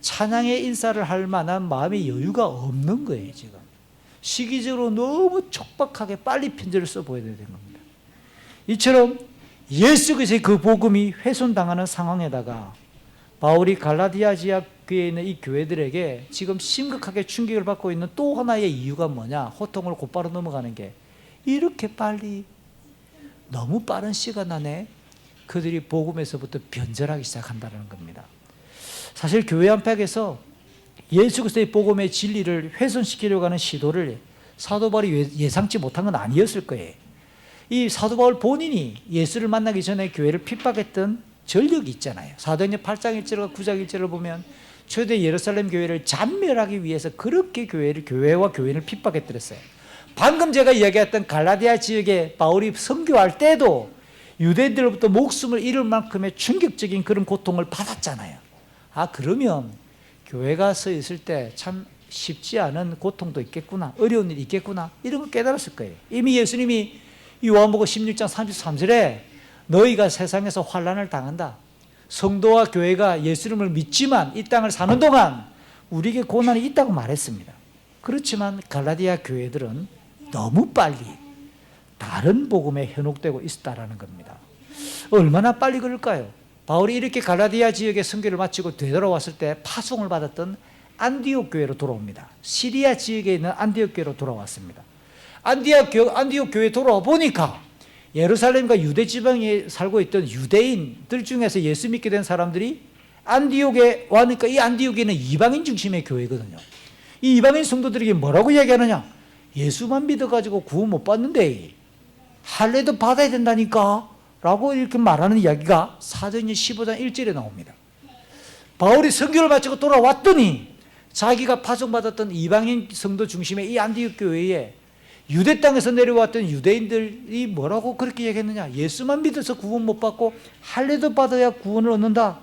찬양의 인사를 할 만한 마음의 여유가 없는 거예요. 지금 시기적으로 너무 촉박하게 빨리 편지를 써보여야 되는 겁니다. 이처럼 예수 그리스도의 그 복음이 훼손당하는 상황에다가 바울이 갈라디아 지역에 있는 이 교회들에게 지금 심각하게 충격을 받고 있는 또 하나의 이유가 뭐냐? 호통을 곧바로 넘어가는 게, 이렇게 빨리, 너무 빠른 시간 안에 그들이 복음에서부터 변절하기 시작한다는 겁니다. 사실 교회 안팎에서 예수 그리스도의 복음의 진리를 훼손시키려고 하는 시도를 사도 바울이 예상치 못한 건 아니었을 거예요. 이 사도 바울 본인이 예수를 만나기 전에 교회를 핍박했던 전력이 있잖아요. 사도행전 8장 1절과 9장 1절을 보면 초대 예루살렘 교회를 잔멸하기 위해서 그렇게 교회와 교인을 핍박했더랬어요. 방금 제가 이야기했던 갈라디아 지역에 바울이 선교할 때도 유대인들로부터 목숨을 잃을 만큼의 충격적인 그런 고통을 받았잖아요. 아, 그러면 교회가 서 있을 때 참 쉽지 않은 고통도 있겠구나, 어려운 일이 있겠구나, 이런 걸 깨달았을 거예요. 이미 예수님이 요한복음 16장 33절에 너희가 세상에서 환난을 당한다, 성도와 교회가 예수님을 믿지만 이 땅을 사는 동안 우리에게 고난이 있다고 말했습니다. 그렇지만 갈라디아 교회들은 너무 빨리 다른 복음에 현혹되고 있었다라는 겁니다. 얼마나 빨리 그럴까요? 바울이 이렇게 갈라디아 지역에 선교를 마치고 되돌아왔을 때 파송을 받았던 안디옥 교회로 돌아옵니다. 시리아 지역에 있는 안디옥 교회로 돌아왔습니다. 안디옥 교회에 돌아와 보니까 예루살렘과 유대 지방에 살고 있던 유대인들 중에서 예수 믿게 된 사람들이 안디옥에 와니까 이 안디옥에는 이방인 중심의 교회거든요. 이 이방인 성도들에게 뭐라고 이야기하느냐? 예수만 믿어가지고 구원 못 받는데 할례도 받아야 된다니까 라고 이렇게 말하는 이야기가 사도행전 15장 1절에 나옵니다. 바울이 선교를 마치고 돌아왔더니 자기가 파송받았던 이방인 성도 중심의 이 안디옥 교회에 유대 땅에서 내려왔던 유대인들이 뭐라고 그렇게 얘기했느냐? 예수만 믿어서 구원 못 받고 할례도 받아야 구원을 얻는다.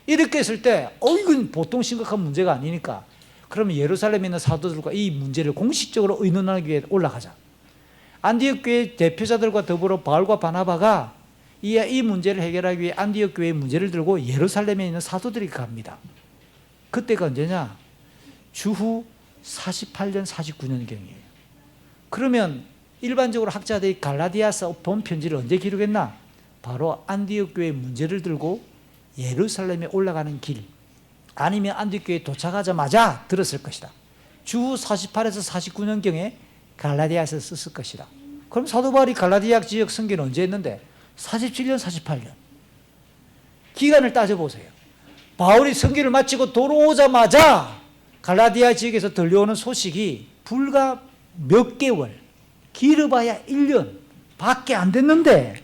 이렇게 했을 때 이건 보통 심각한 문제가 아니니까 그러면 예루살렘에 있는 사도들과 이 문제를 공식적으로 의논하기 위해 올라가자. 안디옥 교회 대표자들과 더불어 바울과 바나바가 이 문제를 해결하기 위해 안디옥 교회의 문제를 들고 예루살렘에 있는 사도들이 갑니다. 그때가 언제냐? 주후 48년 49년경이에요. 그러면 일반적으로 학자들이 갈라디아서 본 편지를 언제 기록했나? 바로 안디옥 교회의 문제를 들고 예루살렘에 올라가는 길, 아니면 안디옥 교회에 도착하자마자 들었을 것이다. 주후 48에서 49년경에 갈라디아에서 썼을 것이다. 그럼 사도 바울이 갈라디아 지역 선교는 언제 했는데? 47년, 48년. 기간을 따져보세요. 바울이 선교를 마치고 돌아오자마자 갈라디아 지역에서 들려오는 소식이 불과 몇 개월, 길어봐야 1년 밖에 안 됐는데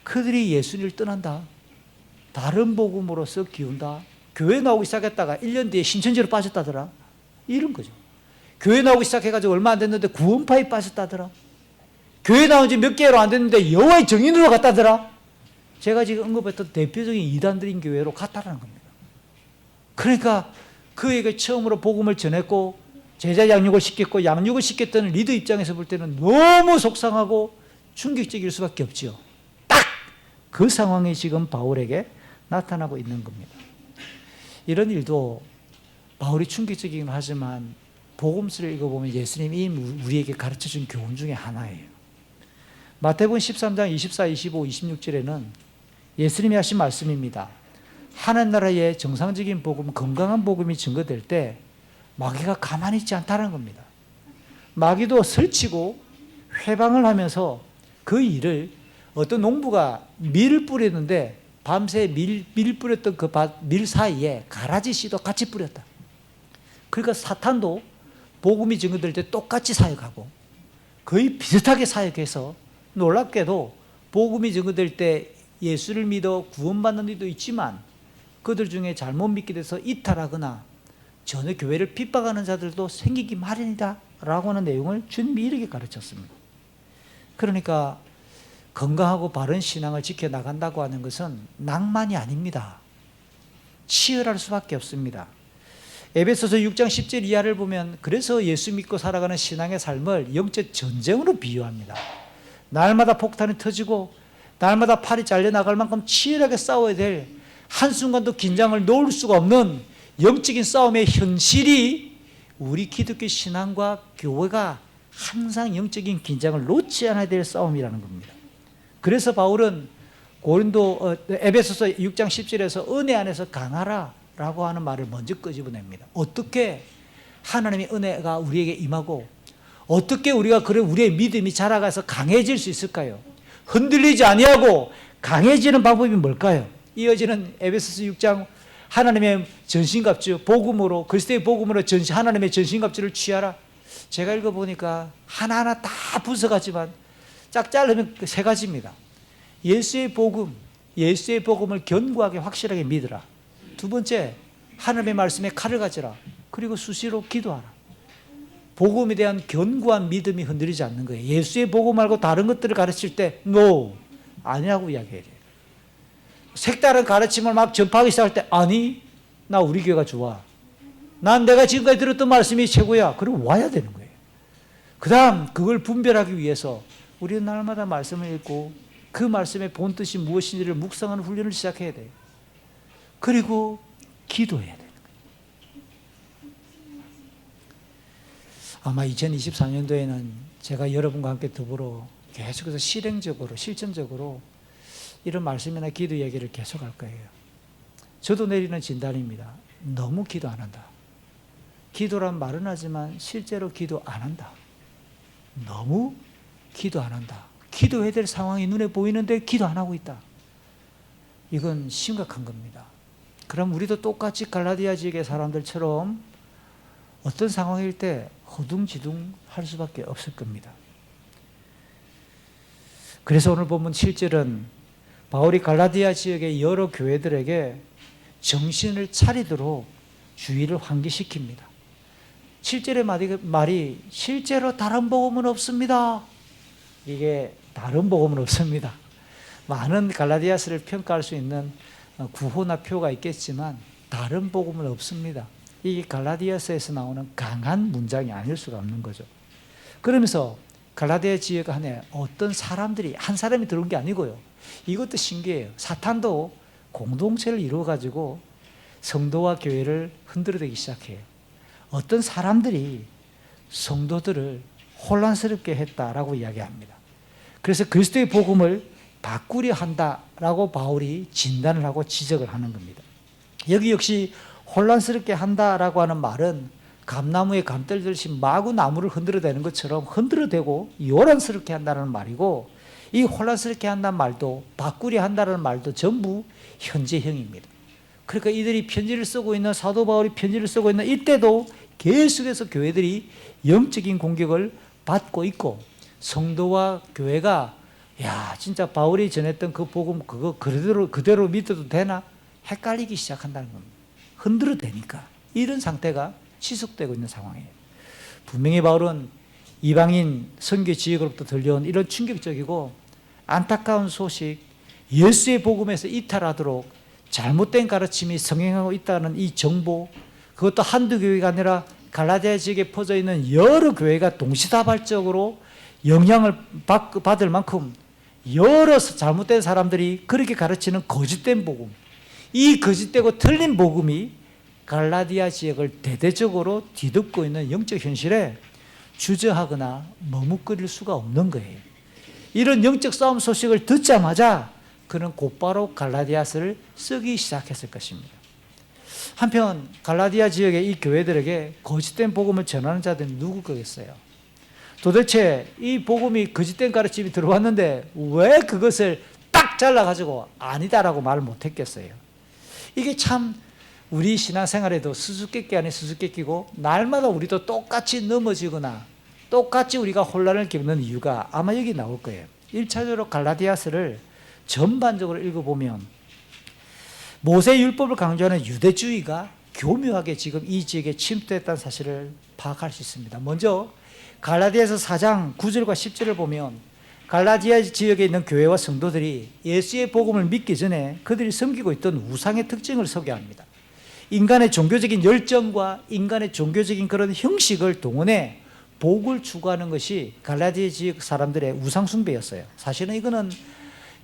그들이 예수님을 떠난다, 다른 복음으로서 기운다, 교회 나오기 시작했다가 1년 뒤에 신천지로 빠졌다더라, 이런 거죠. 교회 나오기 시작해가지고 얼마 안 됐는데 구원파에 빠졌다더라, 교회 나온 지 몇 개월 안 됐는데 여호와의 정인으로 갔다더라. 제가 지금 언급했던 대표적인 이단들인 교회로 갔다라는 겁니다. 그러니까 그에게 처음으로 복음을 전했고 제자 양육을 시켰고 양육을 시켰던 리더 입장에서 볼 때는 너무 속상하고 충격적일 수밖에 없죠. 딱 그 상황이 지금 바울에게 나타나고 있는 겁니다. 이런 일도 바울이 충격적이긴 하지만 복음서를 읽어보면 예수님이 우리에게 가르쳐준 교훈 중에 하나예요. 마태복음 13장 24, 25, 26절에는 예수님이 하신 말씀입니다. 하늘나라의 정상적인 복음, 건강한 복음이 증거될 때 마귀가 가만히 있지 않다는 겁니다. 마귀도 설치고 회방을 하면서 그 일을, 어떤 농부가 밀을 뿌렸는데 밤새 밀 뿌렸던 그 밀 사이에 가라지 씨도 같이 뿌렸다. 그러니까 사탄도 복음이 증거될 때 똑같이 사역하고 거의 비슷하게 사역해서 놀랍게도 복음이 증거될 때 예수를 믿어 구원받는 이도 있지만 그들 중에 잘못 믿게 돼서 이탈하거나 전혀 교회를 핍박하는 자들도 생기기 마련이다 라고 하는 내용을 주님이 이렇게 가르쳤습니다. 그러니까 건강하고 바른 신앙을 지켜나간다고 하는 것은 낭만이 아닙니다. 치열할 수밖에 없습니다. 에베소서 6장 10절 이하를 보면 그래서 예수 믿고 살아가는 신앙의 삶을 영적 전쟁으로 비유합니다. 날마다 폭탄이 터지고 날마다 팔이 잘려나갈 만큼 치열하게 싸워야 될, 한순간도 긴장을 놓을 수가 없는 영적인 싸움의 현실이 우리 기독교 신앙과 교회가 항상 영적인 긴장을 놓지 않아야 될 싸움이라는 겁니다. 그래서 바울은 에베소서 6장 10절에서 은혜 안에서 강하라 라고 하는 말을 먼저 끄집어냅니다. 어떻게 하나님의 은혜가 우리에게 임하고 어떻게 우리가 우리의 믿음이 자라가서 강해질 수 있을까요? 흔들리지 아니하고 강해지는 방법이 뭘까요? 이어지는 에베소서 6장 하나님의 전신갑주, 복음으로, 그리스도의 복음으로 하나님의 전신갑주를 취하라. 제가 읽어보니까 하나하나 다 분석하지만 짝 자르면 그 세 가지입니다. 예수의 복음, 예수의 복음을 견고하게 확실하게 믿으라. 두 번째, 하나님의 말씀에 칼을 가져라. 그리고 수시로 기도하라. 복음에 대한 견고한 믿음이 흔들리지 않는 거예요. 예수의 복음 말고 다른 것들을 가르칠 때 no, 아니라고 이야기해야 돼요. 색다른 가르침을 막 전파하기 시작할 때 아니, 나 우리 교회가 좋아. 난 내가 지금까지 들었던 말씀이 최고야. 그럼 와야 되는 거예요. 그 다음 그걸 분별하기 위해서 우리는 날마다 말씀을 읽고 그 말씀의 본뜻이 무엇인지를 묵상하는 훈련을 시작해야 돼요. 그리고 기도해야 돼요. 아마 2024년도에는 제가 여러분과 함께 더불어 계속해서 실행적으로, 실천적으로 이런 말씀이나 기도 얘기를 계속할 거예요. 저도 내리는 진단입니다. 너무 기도 안 한다. 기도란 말은 하지만 실제로 기도 안 한다. 너무 기도 안 한다. 기도해야 될 상황이 눈에 보이는데 기도 안 하고 있다. 이건 심각한 겁니다. 그럼 우리도 똑같이 갈라디아 지역의 사람들처럼 어떤 상황일 때 허둥지둥 할 수밖에 없을 겁니다. 그래서 오늘 본문 7절은 바울이 갈라디아 지역의 여러 교회들에게 정신을 차리도록 주의를 환기시킵니다. 7절의 말이 실제로 다른 복음은 없습니다. 이게 다른 복음은 없습니다. 많은 갈라디아서를 평가할 수 있는 구호나 표가 있겠지만 다른 복음은 없습니다. 이게 갈라디아서에서 나오는 강한 문장이 아닐 수가 없는 거죠. 그러면서 갈라디아 지역 안에 어떤 사람들이 한 사람이 들어온 게 아니고요. 이것도 신기해요. 사탄도 공동체를 이루어가지고 성도와 교회를 흔들어대기 시작해요. 어떤 사람들이 성도들을 혼란스럽게 했다라고 이야기합니다. 그래서 그리스도의 복음을 바꾸려 한다라고 바울이 진단을 하고 지적을 하는 겁니다. 여기 역시 혼란스럽게 한다라고 하는 말은 감나무에 감떨듯이 마구 나무를 흔들어대는 것처럼 흔들어대고 요란스럽게 한다는 말이고, 이 혼란스럽게 한다는 말도 바꾸려 한다는 말도 전부 현재형입니다. 그러니까 이들이 편지를 쓰고 있는, 사도 바울이 편지를 쓰고 있는 이때도 계속해서 교회들이 영적인 공격을 받고 있고, 성도와 교회가 야 진짜 바울이 전했던 그 복음 그거 그대로 믿어도 되나 헷갈리기 시작한다는 겁니다. 흔들어대니까 이런 상태가 지속되고 있는 상황이에요. 분명히 바울은 이방인 선교 지역으로부터 들려온 이런 충격적이고 안타까운 소식, 예수의 복음에서 이탈하도록 잘못된 가르침이 성행하고 있다는 이 정보, 그것도 한두 교회가 아니라 갈라디아 지역에 퍼져 있는 여러 교회가 동시다발적으로 영향을 받을 만큼 여러 잘못된 사람들이 그렇게 가르치는 거짓된 복음, 이 거짓되고 틀린 복음이 갈라디아 지역을 대대적으로 뒤덮고 있는 영적 현실에 주저하거나 머뭇거릴 수가 없는 거예요. 이런 영적 싸움 소식을 듣자마자 그는 곧바로 갈라디아서를 쓰기 시작했을 것입니다. 한편 갈라디아 지역의 이 교회들에게 거짓된 복음을 전하는 자들은 누구 거겠어요? 도대체 이 복음이 거짓된 가르침이 들어왔는데 왜 그것을 딱 잘라가지고 아니다라고 말을 못했겠어요? 이게 참 우리 신앙생활에도 수수께끼 아닌 수수께끼고, 날마다 우리도 똑같이 넘어지거나 똑같이 우리가 혼란을 겪는 이유가 아마 여기 나올 거예요. 1차적으로 갈라디아서를 전반적으로 읽어보면 모세율법을 강조하는 유대주의가 교묘하게 지금 이 지역에 침투했다는 사실을 파악할 수 있습니다. 먼저 갈라디아서 4장 9절과 10절을 보면 갈라디아 지역에 있는 교회와 성도들이 예수의 복음을 믿기 전에 그들이 섬기고 있던 우상의 특징을 소개합니다. 인간의 종교적인 열정과 인간의 종교적인 그런 형식을 동원해 복을 추구하는 것이 갈라디아 지역 사람들의 우상 숭배였어요. 사실은 이거는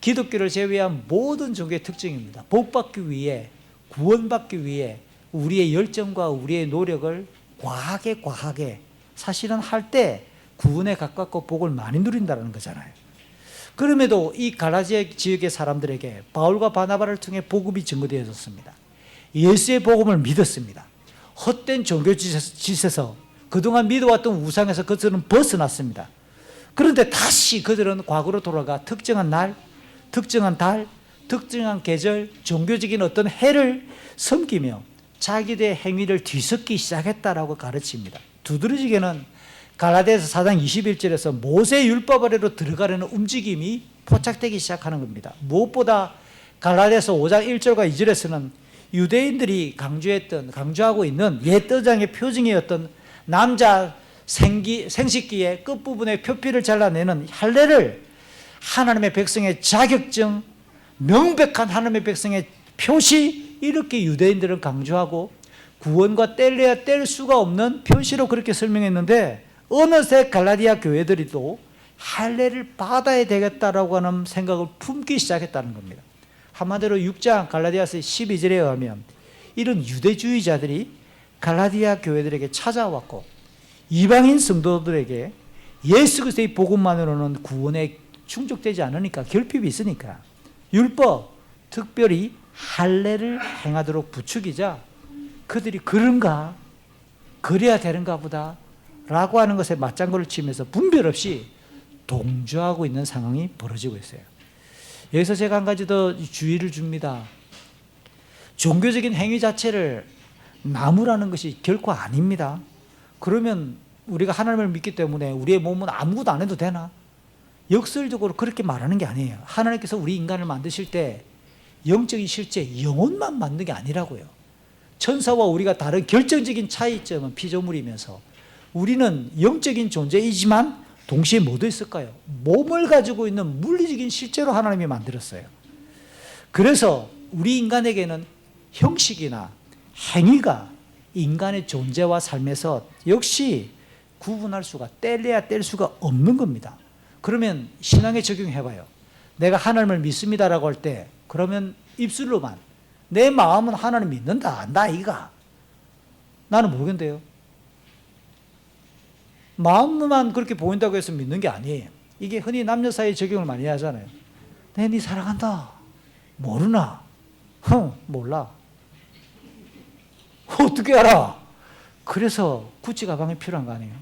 기독교를 제외한 모든 종교의 특징입니다. 복받기 위해, 구원받기 위해 우리의 열정과 우리의 노력을 과하게 사실은 할 때 구원에 가깝고 복을 많이 누린다는 거잖아요. 그럼에도 이 갈라디아 지역의 사람들에게 바울과 바나바를 통해 복음이 증거되어졌습니다. 예수의 복음을 믿었습니다. 헛된 종교짓에서 그동안 믿어왔던 우상에서 그들은 벗어났습니다. 그런데 다시 그들은 과거로 돌아가 특정한 날, 특정한 달, 특정한 계절, 종교적인 어떤 해를 섬기며 자기들의 행위를 뒤섞기 시작했다라고 가르칩니다. 두드러지게는 갈라디아서 4장 21절에서 모세 율법 아래로 들어가려는 움직임이 포착되기 시작하는 겁니다. 무엇보다 갈라디아서 5장 1절과 2절에서는 유대인들이 강조하고 있는 옛 어장의 표징이었던 남자 생식기의 끝부분에 표피를 잘라내는 할례를 하나님의 백성의 자격증, 명백한 하나님의 백성의 표시, 이렇게 유대인들은 강조하고 구원과 뗄래야 뗄 수가 없는 표시로 그렇게 설명했는데, 어느새 갈라디아 교회들이 또 할례를 받아야 되겠다라고 하는 생각을 품기 시작했다는 겁니다. 한마디로 6장 갈라디아서 12절에 의하면 이런 유대주의자들이 갈라디아 교회들에게 찾아왔고, 이방인 성도들에게 예수 그리스도의 복음만으로는 구원에 충족되지 않으니까, 결핍이 있으니까 율법, 특별히 할례를 행하도록 부추기자 그들이 그런가, 그래야 되는가 보다 라고 하는 것에 맞장구를 치면서 분별 없이 동조하고 있는 상황이 벌어지고 있어요. 여기서 제가 한 가지 더 주의를 줍니다. 종교적인 행위 자체를 나무라는 것이 결코 아닙니다. 그러면 우리가 하나님을 믿기 때문에 우리의 몸은 아무것도 안 해도 되나? 역설적으로 그렇게 말하는 게 아니에요. 하나님께서 우리 인간을 만드실 때 영적인 실제, 영혼만 만든 게 아니라고요. 천사와 우리가 다른 결정적인 차이점은 피조물이면서 우리는 영적인 존재이지만 동시에 뭐도 있을까요? 몸을 가지고 있는 물리적인 실제로 하나님이 만들었어요. 그래서 우리 인간에게는 형식이나 행위가 인간의 존재와 삶에서 역시 구분할 수가, 뗄래야 뗄 수가 없는 겁니다. 그러면 신앙에 적용해봐요. 내가 하나님을 믿습니다라고 할 때, 그러면 입술로만, 내 마음은 하나님 믿는다 안다 이가, 나는 모르겠는데요. 마음만 그렇게 보인다고 해서 믿는 게 아니에요. 이게 흔히 남녀 사이에 적용을 많이 하잖아요. 내 네 사랑한다. 모르나? 몰라. 어떻게 알아? 그래서 구찌 가방이 필요한 거 아니에요?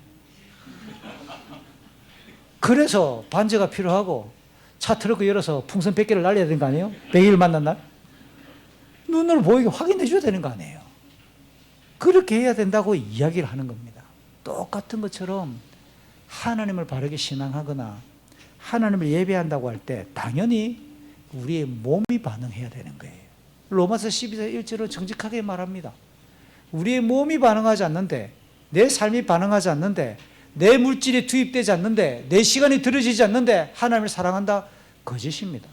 그래서 반지가 필요하고 차 트렁크 열어서 풍선 100개를 날려야 되는 거 아니에요? 100일 만난 날? 눈으로 보이게 확인해 줘야 되는 거 아니에요? 그렇게 해야 된다고 이야기를 하는 겁니다. 똑같은 것처럼 하나님을 바르게 신앙하거나 하나님을 예배한다고 할 때 당연히 우리의 몸이 반응해야 되는 거예요. 로마서 12장 1절은 정직하게 말합니다. 우리의 몸이 반응하지 않는데, 내 삶이 반응하지 않는데, 내 물질이 투입되지 않는데, 내 시간이 들어지지 않는데 하나님을 사랑한다? 거짓입니다.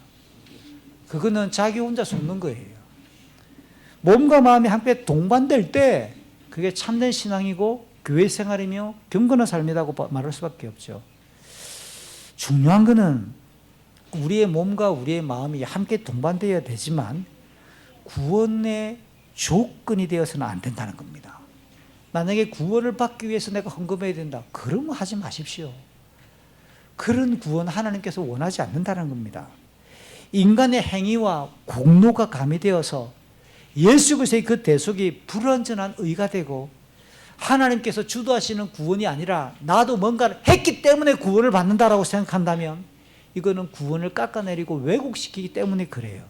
그거는 자기 혼자 속는 거예요. 몸과 마음이 함께 동반될 때 그게 참된 신앙이고 교회 생활이며 경건한 삶이라고 말할 수밖에 없죠. 중요한 것은 우리의 몸과 우리의 마음이 함께 동반되어야 되지만 구원의 조건이 되어서는 안 된다는 겁니다. 만약에 구원을 받기 위해서 내가 헌금해야 된다, 그러면 하지 마십시오. 그런 구원 하나님께서 원하지 않는다는 겁니다. 인간의 행위와 공로가 가미되어서 예수 그리스도의 그 대속이 불완전한 의가 되고 하나님께서 주도하시는 구원이 아니라 나도 뭔가를 했기 때문에 구원을 받는다라고 생각한다면 이거는 구원을 깎아내리고 왜곡시키기 때문에 그래요.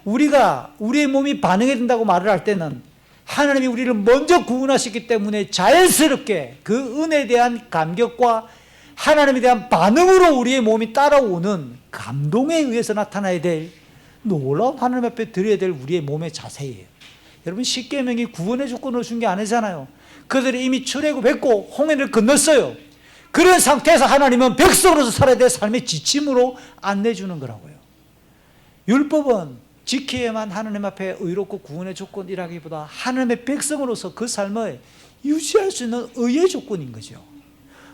우리가 우리의 몸이 반응해야 된다고 말을 할 때는 하나님이 우리를 먼저 구원하셨기 때문에 자연스럽게 그 은혜에 대한 감격과 하나님에 대한 반응으로 우리의 몸이 따라오는 감동에 의해서 나타나야 될 놀라운 하나님 앞에 드려야 될 우리의 몸의 자세예요. 여러분, 십계명이 구원의 조건을 준 게 아니잖아요. 그들이 이미 출애굽했고 홍해를 건넜어요. 그런 상태에서 하나님은 백성으로서 살아야 될 삶의 지침으로 안내주는 거라고요. 율법은 지켜야만 하나님 앞에 의롭고 구원의 조건이라기보다 하나님의 백성으로서 그 삶을 유지할 수 있는 의의 조건인 거죠.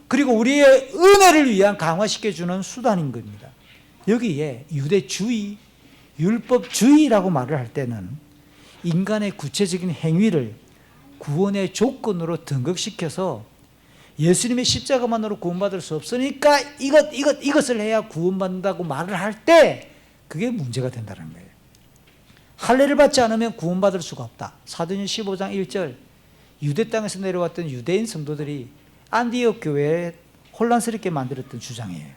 그리고 우리의 은혜를 위한 강화시켜주는 수단인 겁니다. 여기에 유대주의, 율법주의라고 말을 할 때는 인간의 구체적인 행위를 구원의 조건으로 등극시켜서 예수님의 십자가만으로 구원받을 수 없으니까 이것을 해야 구원받는다고 말을 할 때 그게 문제가 된다는 거예요. 할례를 받지 않으면 구원받을 수가 없다. 사도행전 15장 1절, 유대 땅에서 내려왔던 유대인 성도들이 안디옥 교회에 혼란스럽게 만들었던 주장이에요.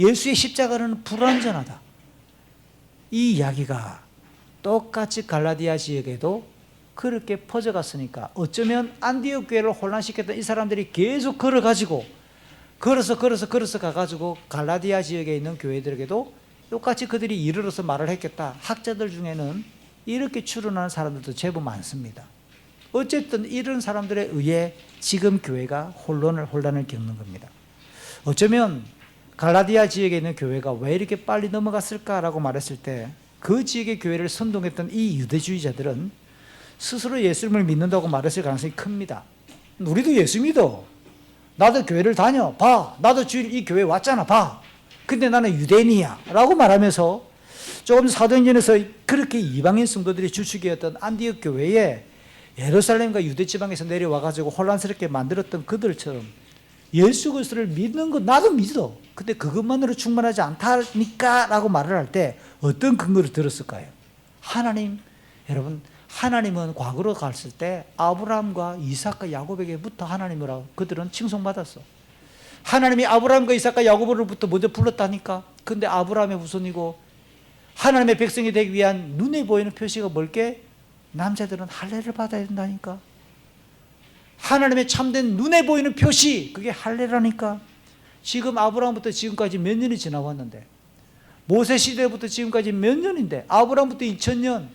예수의 십자가는 불완전하다. 이 이야기가 똑같이 갈라디아 지역에도 그렇게 퍼져갔으니까 어쩌면 안디옥 교회를 혼란시켰던 이 사람들이 계속 걸어가지고 걸어서 가가지고 갈라디아 지역에 있는 교회들에게도 똑같이 그들이 이르러서 말을 했겠다. 학자들 중에는 이렇게 추론하는 사람들도 제법 많습니다. 어쨌든 이런 사람들에 의해 지금 교회가 혼란을 겪는 겁니다. 어쩌면 갈라디아 지역에 있는 교회가 왜 이렇게 빨리 넘어갔을까라고 말했을 때 그 지역의 교회를 선동했던 이 유대주의자들은 스스로 예수님을 믿는다고 말했을 가능성이 큽니다. 우리도 예수 믿어. 나도 교회를 다녀. 봐. 나도 주일 이 교회 왔잖아. 봐. 근데 나는 유대인이야. 라고 말하면서 조금 사도행전에서 그렇게 이방인 성도들이 주축이었던 안디옥 교회에 예루살렘과 유대 지방에서 내려와가지고 혼란스럽게 만들었던 그들처럼 예수 그리스도를 믿는 거 나도 믿어. 근데 그것만으로 충분하지 않다니까 라고 말을 할 때 어떤 근거를 들었을까요? 하나님, 여러분, 하나님은 과거로 갔을 때 아브라함과 이삭과 야곱에게부터 하나님이라고 그들은 칭송받았어. 하나님이 아브라함과 이삭과 야곱으로부터 먼저 불렀다니까. 근데 아브라함의 후손이고 하나님의 백성이 되기 위한 눈에 보이는 표시가 뭘게? 남자들은 할례를 받아야 된다니까. 하나님의 참된 눈에 보이는 표시, 그게 할례라니까. 지금 아브라함부터 지금까지 몇 년이 지나왔는데, 모세 시대부터 지금까지 몇 년인데, 아브라함부터 2000년,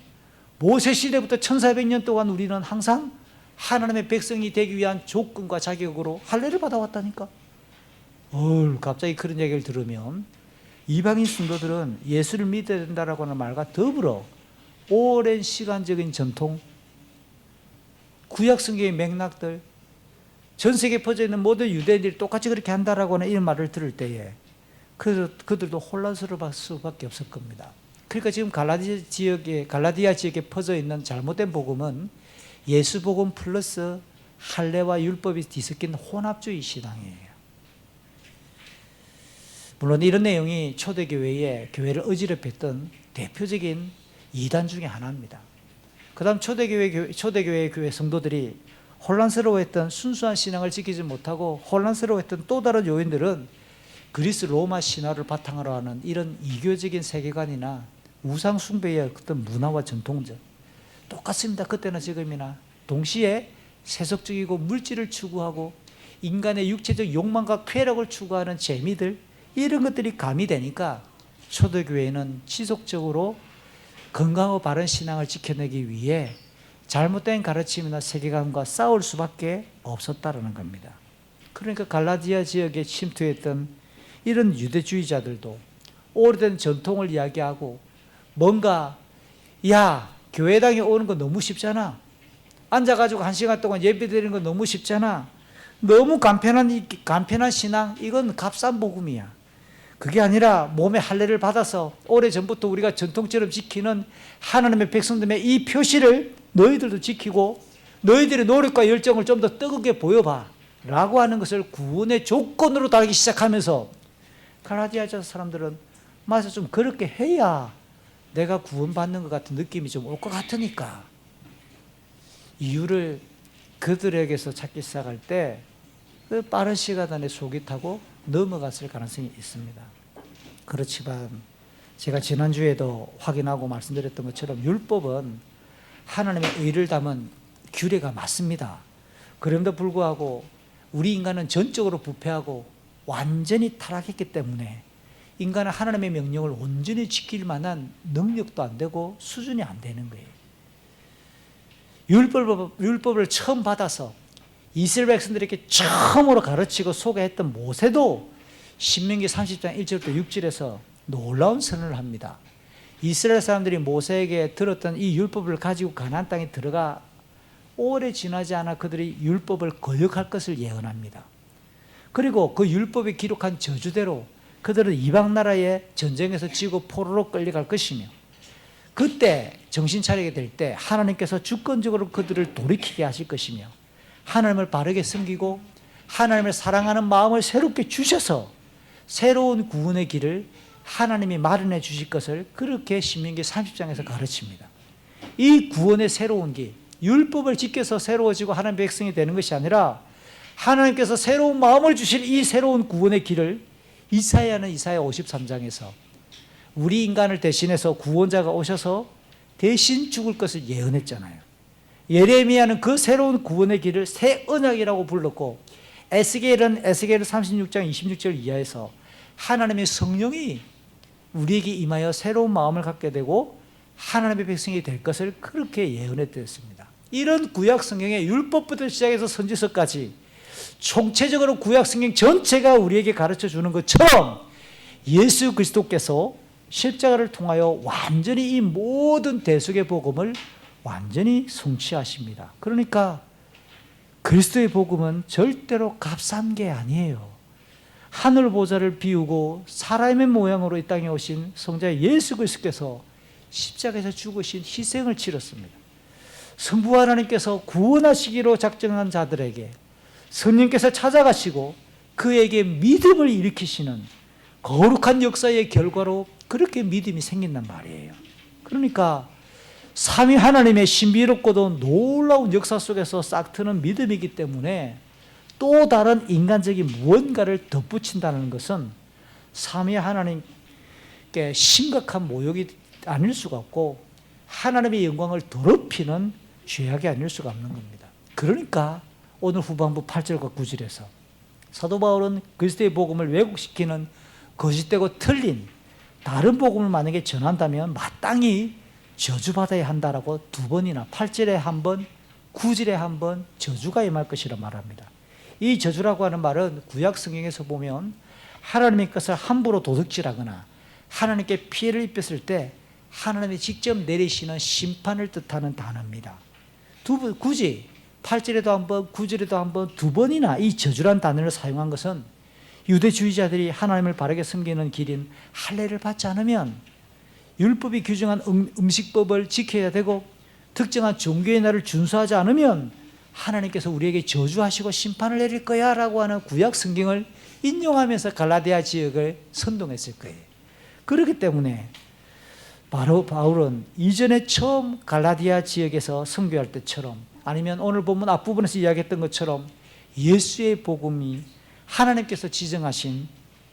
모세 시대부터 1400년 동안 우리는 항상 하나님의 백성이 되기 위한 조건과 자격으로 할례를 받아왔다니까. 갑자기 그런 얘기를 들으면 이방인 성도들은 예수를 믿어야 된다라고 하는 말과 더불어 오랜 시간적인 전통, 구약 성경의 맥락들, 전 세계에 퍼져 있는 모든 유대인들이 똑같이 그렇게 한다라고 하는 이런 말을 들을 때에 그들도 혼란스러울 수밖에 없을 겁니다. 그러니까 지금 갈라디아 지역에 퍼져 있는 잘못된 복음은 예수 복음 플러스 할례와 율법이 뒤섞인 혼합주의 신앙이에요. 물론 이런 내용이 초대교회의 교회를 어지럽혔던 대표적인 이단 중에 하나입니다. 그 다음 초대교회의 교회 성도들이 혼란스러워했던 순수한 신앙을 지키지 못하고 혼란스러워했던 또 다른 요인들은 그리스 로마 신화를 바탕으로 하는 이런 이교적인 세계관이나 우상 숭배의 어떤 문화와 전통들 똑같습니다. 그때나 지금이나 동시에 세속적이고 물질을 추구하고 인간의 육체적 욕망과 쾌락을 추구하는 재미들, 이런 것들이 가미되니까 초대교회는 지속적으로 건강하고 바른 신앙을 지켜내기 위해 잘못된 가르침이나 세계관과 싸울 수밖에 없었다는 겁니다. 그러니까 갈라디아 지역에 침투했던 이런 유대주의자들도 오래된 전통을 이야기하고 뭔가 교회당에 오는 거 너무 쉽잖아. 앉아가지고 1시간 동안 예배드리는 거 너무 쉽잖아. 너무 간편한 신앙, 이건 값싼 복음이야. 그게 아니라 몸에 할례를 받아서 오래전부터 우리가 전통처럼 지키는 하나님의 백성들의 이 표시를 너희들도 지키고 너희들의 노력과 열정을 좀 더 뜨겁게 보여봐 라고 하는 것을 구원의 조건으로 달기 시작하면서 갈라디아 사람들은 맞아, 좀 그렇게 해야 내가 구원받는 것 같은 느낌이 좀 올 것 같으니까 이유를 그들에게서 찾기 시작할 때 그 빠른 시간 안에 속이 타고 넘어갔을 가능성이 있습니다. 그렇지만 제가 지난주에도 확인하고 말씀드렸던 것처럼 율법은 하나님의 의를 담은 규례가 맞습니다. 그럼에도 불구하고 우리 인간은 전적으로 부패하고 완전히 타락했기 때문에 인간은 하나님의 명령을 온전히 지킬 만한 능력도 안 되고 수준이 안 되는 거예요. 율법을 처음 받아서 이스라엘 백성들에게 처음으로 가르치고 소개했던 모세도 신명기 30장 1절부터 6절에서 놀라운 선언을 합니다. 이스라엘 사람들이 모세에게 들었던 이 율법을 가지고 가나안 땅에 들어가 오래 지나지 않아 그들이 율법을 거역할 것을 예언합니다. 그리고 그 율법에 기록한 저주대로 그들은 이방 나라의 전쟁에서 지고 포로로 끌려갈 것이며 그때 정신 차리게 될 때 하나님께서 주권적으로 그들을 돌이키게 하실 것이며 하나님을 바르게 섬기고 하나님을 사랑하는 마음을 새롭게 주셔서 새로운 구원의 길을 하나님이 마련해 주실 것을 그렇게 신명기 30장에서 가르칩니다. 이 구원의 새로운 길, 율법을 지켜서 새로워지고 하나님의 백성이 되는 것이 아니라 하나님께서 새로운 마음을 주실 이 새로운 구원의 길을 이사야는 이사야 53장에서 우리 인간을 대신해서 구원자가 오셔서 대신 죽을 것을 예언했잖아요. 예레미야는 그 새로운 구원의 길을 새 언약이라고 불렀고 에스겔은 에스겔 36장 26절 이하에서 하나님의 성령이 우리에게 임하여 새로운 마음을 갖게 되고 하나님의 백성이 될 것을 그렇게 예언했습니다. 이런 구약 성경의 율법부터 시작해서 선지서까지 총체적으로 구약 성경 전체가 우리에게 가르쳐 주는 것처럼 예수 그리스도께서 십자가를 통하여 완전히 이 모든 대속의 복음을 완전히 성취하십니다. 그러니까 그리스도의 복음은 절대로 값싼 게 아니에요. 하늘 보좌를 비우고 사람의 모양으로 이 땅에 오신 성자 예수 그리스도께서 십자가에서 죽으신 희생을 치렀습니다. 성부 하나님께서 구원하시기로 작정한 자들에게 성령께서 찾아가시고 그에게 믿음을 일으키시는 거룩한 역사의 결과로 그렇게 믿음이 생긴단 말이에요. 그러니까 삼위 하나님의 신비롭고도 놀라운 역사 속에서 싹트는 믿음이기 때문에 또 다른 인간적인 무언가를 덧붙인다는 것은 삼위 하나님께 심각한 모욕이 아닐 수가 없고 하나님의 영광을 더럽히는 죄악이 아닐 수가 없는 겁니다. 그러니까 오늘 후반부 8절과 9절에서 사도 바울은 그리스도의 복음을 왜곡시키는 거짓되고 틀린 다른 복음을 만약에 전한다면 마땅히 저주받아야 한다라고 두 번이나 8절에 한 번, 9절에 한 번 저주가 임할 것이라 말합니다. 이 저주라고 하는 말은 구약 성경에서 보면 하나님의 것을 함부로 도둑질하거나 하나님께 피해를 입혔을 때 하나님이 직접 내리시는 심판을 뜻하는 단어입니다. 굳이 8절에도 한 번, 9절에도 한 번, 두 번이나 이 저주란 단어를 사용한 것은 유대주의자들이 하나님을 바르게 섬기는 길인 할례를 받지 않으면 율법이 규정한 음식법을 지켜야 되고 특정한 종교의 날을 준수하지 않으면 하나님께서 우리에게 저주하시고 심판을 내릴 거야 라고 하는 구약 성경을 인용하면서 갈라디아 지역을 선동했을 거예요. 그렇기 때문에 바로 바울은 이전에 처음 갈라디아 지역에서 선교할 때처럼 아니면 오늘 본문 앞부분에서 이야기했던 것처럼 예수의 복음이 하나님께서 지정하신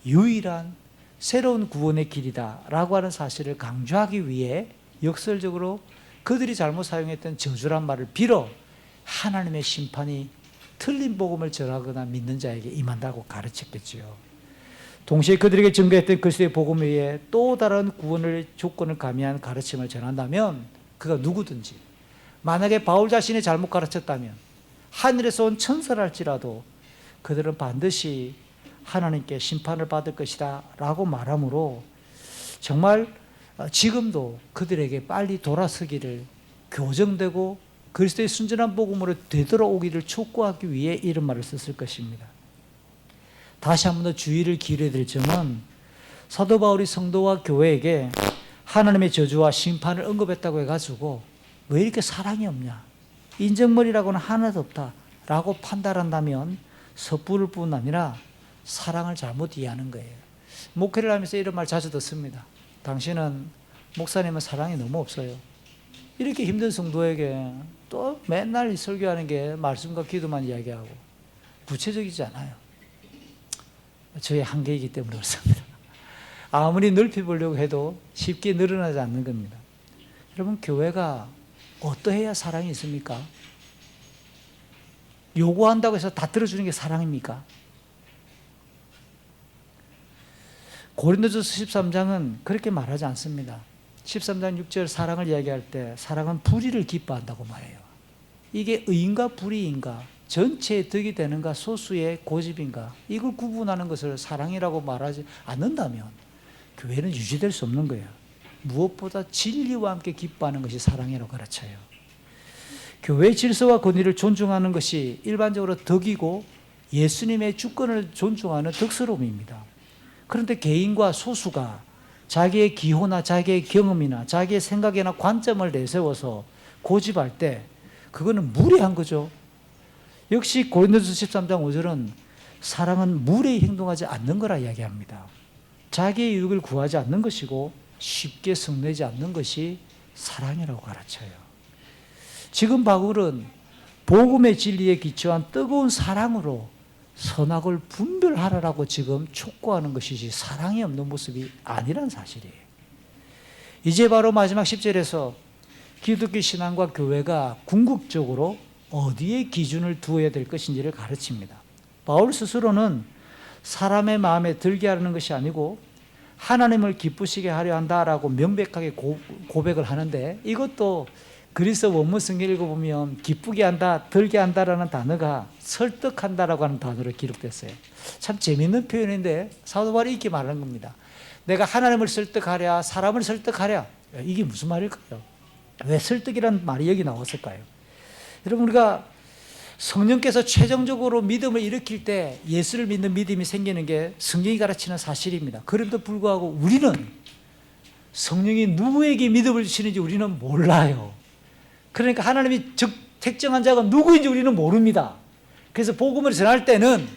유일한 새로운 구원의 길이다 라고 하는 사실을 강조하기 위해 역설적으로 그들이 잘못 사용했던 저주란 말을 빌어 하나님의 심판이 틀린 복음을 전하거나 믿는 자에게 임한다고 가르쳤겠지요. 동시에 그들에게 증거했던 그리스도의 복음 외에 또 다른 구원의 조건을 가미한 가르침을 전한다면 그가 누구든지 만약에 바울 자신이 잘못 가르쳤다면 하늘에서 온 천사랄지라도 그들은 반드시 하나님께 심판을 받을 것이다 라고 말하므로 정말 지금도 그들에게 빨리 돌아서기를 교정되고 그리스도의 순전한 복음으로 되돌아오기를 촉구하기 위해 이런 말을 썼을 것입니다. 다시 한 번 더 주의를 기울여야 될 점은 사도 바울이 성도와 교회에게 하나님의 저주와 심판을 언급했다고 해가지고 왜 이렇게 사랑이 없냐, 인정머리라고는 하나도 없다 라고 판단한다면 섣부를 뿐 아니라 사랑을 잘못 이해하는 거예요. 목회를 하면서 이런 말 자주 듣습니다. 당신은 목사님은 사랑이 너무 없어요. 이렇게 힘든 성도에게 또 맨날 설교하는 게 말씀과 기도만 이야기하고 구체적이지 않아요. 저의 한계이기 때문에 그렇습니다. 아무리 넓혀보려고 해도 쉽게 늘어나지 않는 겁니다. 여러분, 교회가 어떠해야 사랑이 있습니까? 요구한다고 해서 다 들어주는 게 사랑입니까? 고린도전서 13장은 그렇게 말하지 않습니다. 13장 6절 사랑을 이야기할 때 사랑은 불의를 기뻐한다고 말해요. 이게 의인가 불의인가, 전체의 덕이 되는가 소수의 고집인가, 이걸 구분하는 것을 사랑이라고 말하지 않는다면 교회는 유지될 수 없는 거예요. 무엇보다 진리와 함께 기뻐하는 것이 사랑이라고 가르쳐요. 교회의 질서와 권위를 존중하는 것이 일반적으로 덕이고 예수님의 주권을 존중하는 덕스러움입니다. 그런데 개인과 소수가 자기의 기호나 자기의 경험이나 자기의 생각이나 관점을 내세워서 고집할 때 그거는 무례한 거죠. 역시 고린도전서 13장 5절은 사랑은 무례히 행동하지 않는 거라 이야기합니다. 자기의 유익을 구하지 않는 것이고 쉽게 성내지 않는 것이 사랑이라고 가르쳐요. 지금 바울은 복음의 진리에 기초한 뜨거운 사랑으로 선악을 분별하라고 지금 촉구하는 것이지 사랑이 없는 모습이 아니란 사실이에요. 이제 바로 마지막 10절에서 기독교 신앙과 교회가 궁극적으로 어디에 기준을 두어야 될 것인지를 가르칩니다. 바울 스스로는 사람의 마음에 들게 하려는 것이 아니고 하나님을 기쁘시게 하려 한다라고 명백하게 고백을 하는데 이것도 그리스 원문 성경 읽어보면 기쁘게 한다, 들게 한다라는 단어가 설득한다라고 하는 단어로 기록됐어요. 참 재미있는 표현인데 사도 바울이 이렇게 말하는 겁니다. 내가 하나님을 설득하랴, 사람을 설득하랴. 이게 무슨 말일까요? 왜 설득이라는 말이 여기 나왔을까요? 여러분, 우리가 성령께서 최종적으로 믿음을 일으킬 때 예수를 믿는 믿음이 생기는 게 성경이 가르치는 사실입니다. 그럼에도 불구하고 우리는 성령이 누구에게 믿음을 주시는지 우리는 몰라요. 그러니까 하나님이 택정한 자가 누구인지 우리는 모릅니다. 그래서 복음을 전할 때는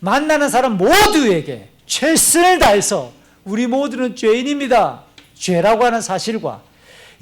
만나는 사람 모두에게 최선을 다해서 우리 모두는 죄인입니다, 죄라고 하는 사실과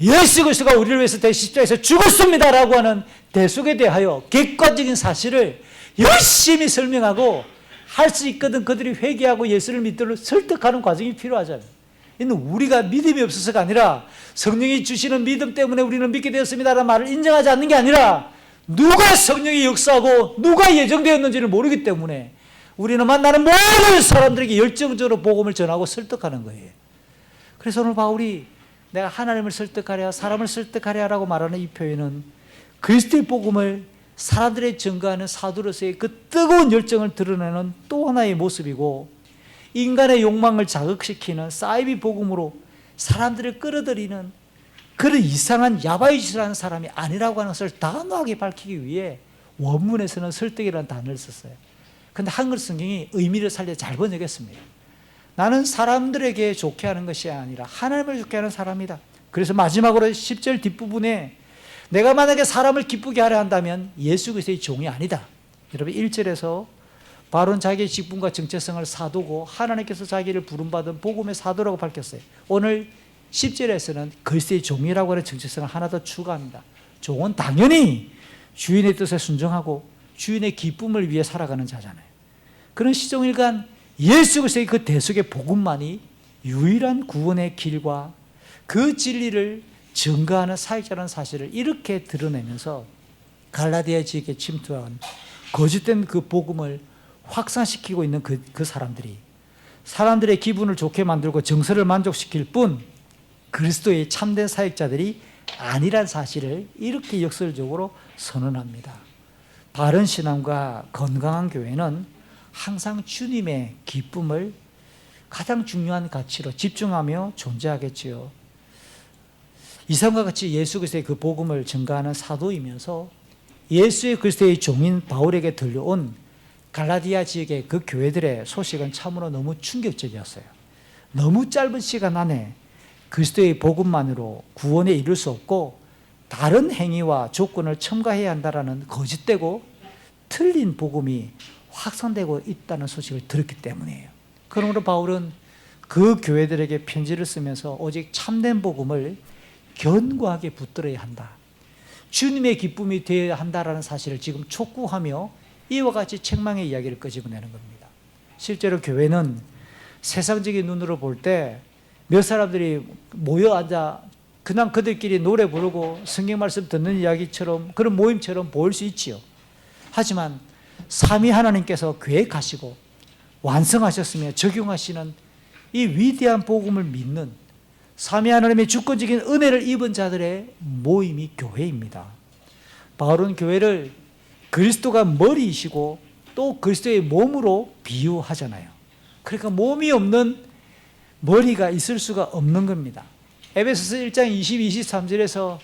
예수 그리스도가 우리를 위해서 십자가에서 죽었습니다라고 하는 대속에 대하여 객관적인 사실을 열심히 설명하고 할 수 있거든 그들이 회개하고 예수를 믿도록 설득하는 과정이 필요하잖아요. 이는 우리가 믿음이 없어서가 아니라 성령이 주시는 믿음 때문에 우리는 믿게 되었습니다라는 말을 인정하지 않는 게 아니라 누가 성령이 역사하고 누가 예정되었는지를 모르기 때문에 우리는 만나는 모든 사람들에게 열정적으로 복음을 전하고 설득하는 거예요. 그래서 오늘 바울이 내가 하나님을 설득하랴, 사람을 설득하랴라고 말하는 이 표현은 그리스도의 복음을 사람들의 증거하는 사도로서의 그 뜨거운 열정을 드러내는 또 하나의 모습이고, 인간의 욕망을 자극시키는 사이비 복음으로 사람들을 끌어들이는 그런 이상한 야바이짓을 하는 사람이 아니라고 하는 것을 단호하게 밝히기 위해 원문에서는 설득이라는 단어를 썼어요. 그런데 한글 성경이 의미를 살려 잘 번역했습니다. 나는 사람들에게 좋게 하는 것이 아니라 하나님을 좋게 하는 사람이다. 그래서 마지막으로 10절 뒷부분에 내가 만약에 사람을 기쁘게 하려 한다면 예수 그리스도의 종이 아니다. 여러분 1절에서 바로는 자기의 직분과 정체성을 사도고 하나님께서 자기를 부름받은 복음의 사도라고 밝혔어요. 오늘 10절에서는 그리스도의 종이라고 하는 정체성을 하나 더 추가합니다. 종은 당연히 주인의 뜻에 순종하고 주인의 기쁨을 위해 살아가는 자잖아요. 그런 시종일관 예수 그리스도의 그 대속의 복음만이 유일한 구원의 길과 그 진리를 증거하는 사역자라는 사실을 이렇게 드러내면서 갈라디아 지역에 침투한 거짓된 그 복음을 확산시키고 있는 그 사람들이 사람들의 기분을 좋게 만들고 정서를 만족시킬 뿐 그리스도의 참된 사역자들이 아니란 사실을 이렇게 역설적으로 선언합니다. 바른 신앙과 건강한 교회는 항상 주님의 기쁨을 가장 중요한 가치로 집중하며 존재하겠지요. 이상과 같이 예수 그리스도의 그 복음을 증거하는 사도이면서 예수의 그리스도의 종인 바울에게 들려온 갈라디아 지역의 그 교회들의 소식은 참으로 너무 충격적이었어요. 너무 짧은 시간 안에 그리스도의 복음만으로 구원에 이를 수 없고 다른 행위와 조건을 첨가해야 한다라는 거짓되고 틀린 복음이 확산되고 있다는 소식을 들었기 때문이에요. 그러므로 바울은 그 교회들에게 편지를 쓰면서 오직 참된 복음을 견고하게 붙들어야 한다, 주님의 기쁨이 되어야 한다라는 사실을 지금 촉구하며 이와 같이 책망의 이야기를 끄집어내는 겁니다. 실제로 교회는 세상적인 눈으로 볼 때 몇 사람들이 모여 앉아 그냥 그들끼리 노래 부르고 성경 말씀 듣는 이야기처럼 그런 모임처럼 보일 수 있지요. 하지만 삼위 하나님께서 계획하시고 완성하셨으며 적용하시는 이 위대한 복음을 믿는 삼위 하나님의 주권적인 은혜를 입은 자들의 모임이 교회입니다. 바울은 교회를 그리스도가 머리이시고 또 그리스도의 몸으로 비유하잖아요. 그러니까 몸이 없는 머리가 있을 수가 없는 겁니다. 에베소서 1장 22, 23절에서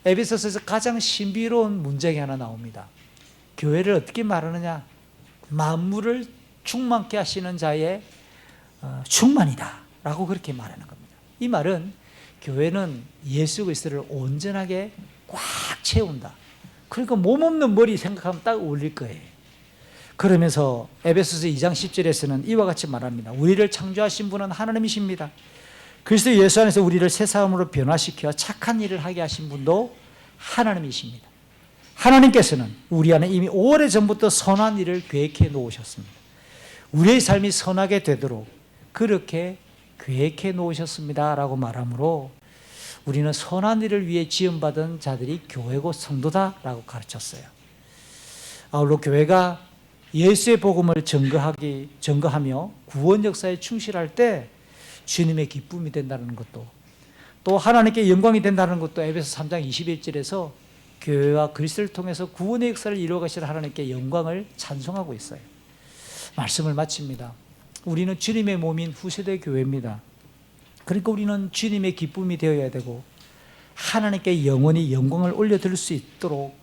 에베소서에서 가장 신비로운 문장이 하나 나옵니다. 교회를 어떻게 말하느냐? 만물을 충만케 하시는 자의 충만이다 라고 그렇게 말하는 겁니다. 이 말은 교회는 예수 그리스도를 온전하게 꽉 채운다. 그러니까 몸 없는 머리 생각하면 딱 어울릴 거예요. 그러면서 에베소서 2장 10절에서는 이와 같이 말합니다. 우리를 창조하신 분은 하나님이십니다. 그리스도 예수 안에서 우리를 새 사람으로 변화시켜 착한 일을 하게 하신 분도 하나님이십니다. 하나님께서는 우리 안에 이미 오래전부터 선한 일을 계획해 놓으셨습니다. 우리의 삶이 선하게 되도록 그렇게 계획해 놓으셨습니다 라고 말하므로 우리는 선한 일을 위해 지음받은 자들이 교회고 성도다라고 가르쳤어요. 아울러 교회가 예수의 복음을 증거하며 구원 역사에 충실할 때 주님의 기쁨이 된다는 것도, 또 하나님께 영광이 된다는 것도 에베소 3장 21절에서 교회와 그리스도를 통해서 구원의 역사를 이루어 가실 하나님께 영광을 찬송하고 있어요. 말씀을 마칩니다. 우리는 주님의 몸인 후세대 교회입니다. 그러니까 우리는 주님의 기쁨이 되어야 되고 하나님께 영원히 영광을 올려드릴 수 있도록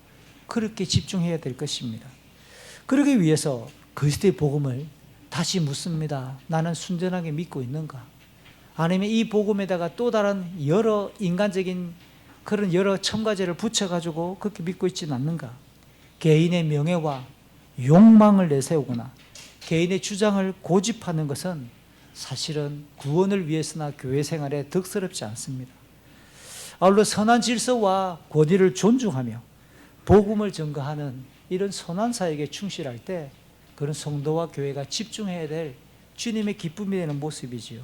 그렇게 집중해야 될 것입니다. 그러기 위해서 그리스도의 복음을 다시 묻습니다. 나는 순전하게 믿고 있는가? 아니면 이 복음에다가 또 다른 여러 인간적인 그런 여러 첨가제를 붙여가지고 그렇게 믿고 있지는 않는가? 개인의 명예와 욕망을 내세우거나 개인의 주장을 고집하는 것은 사실은 구원을 위해서나 교회 생활에 덕스럽지 않습니다. 아울러 선한 질서와 권위를 존중하며 복음을 전가하는 이런 선한 사역에 충실할 때 그런 성도와 교회가 집중해야 될 주님의 기쁨이 되는 모습이지요.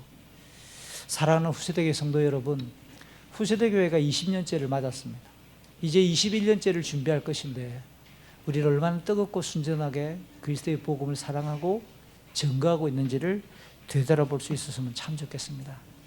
사랑하는 후세대교회 성도 여러분, 후세대교회가 20년째를 맞았습니다. 이제 21년째를 준비할 것인데 우리를 얼마나 뜨겁고 순전하게 그리스도의 복음을 사랑하고 전가하고 있는지를 되돌아볼 수 있었으면 참 좋겠습니다.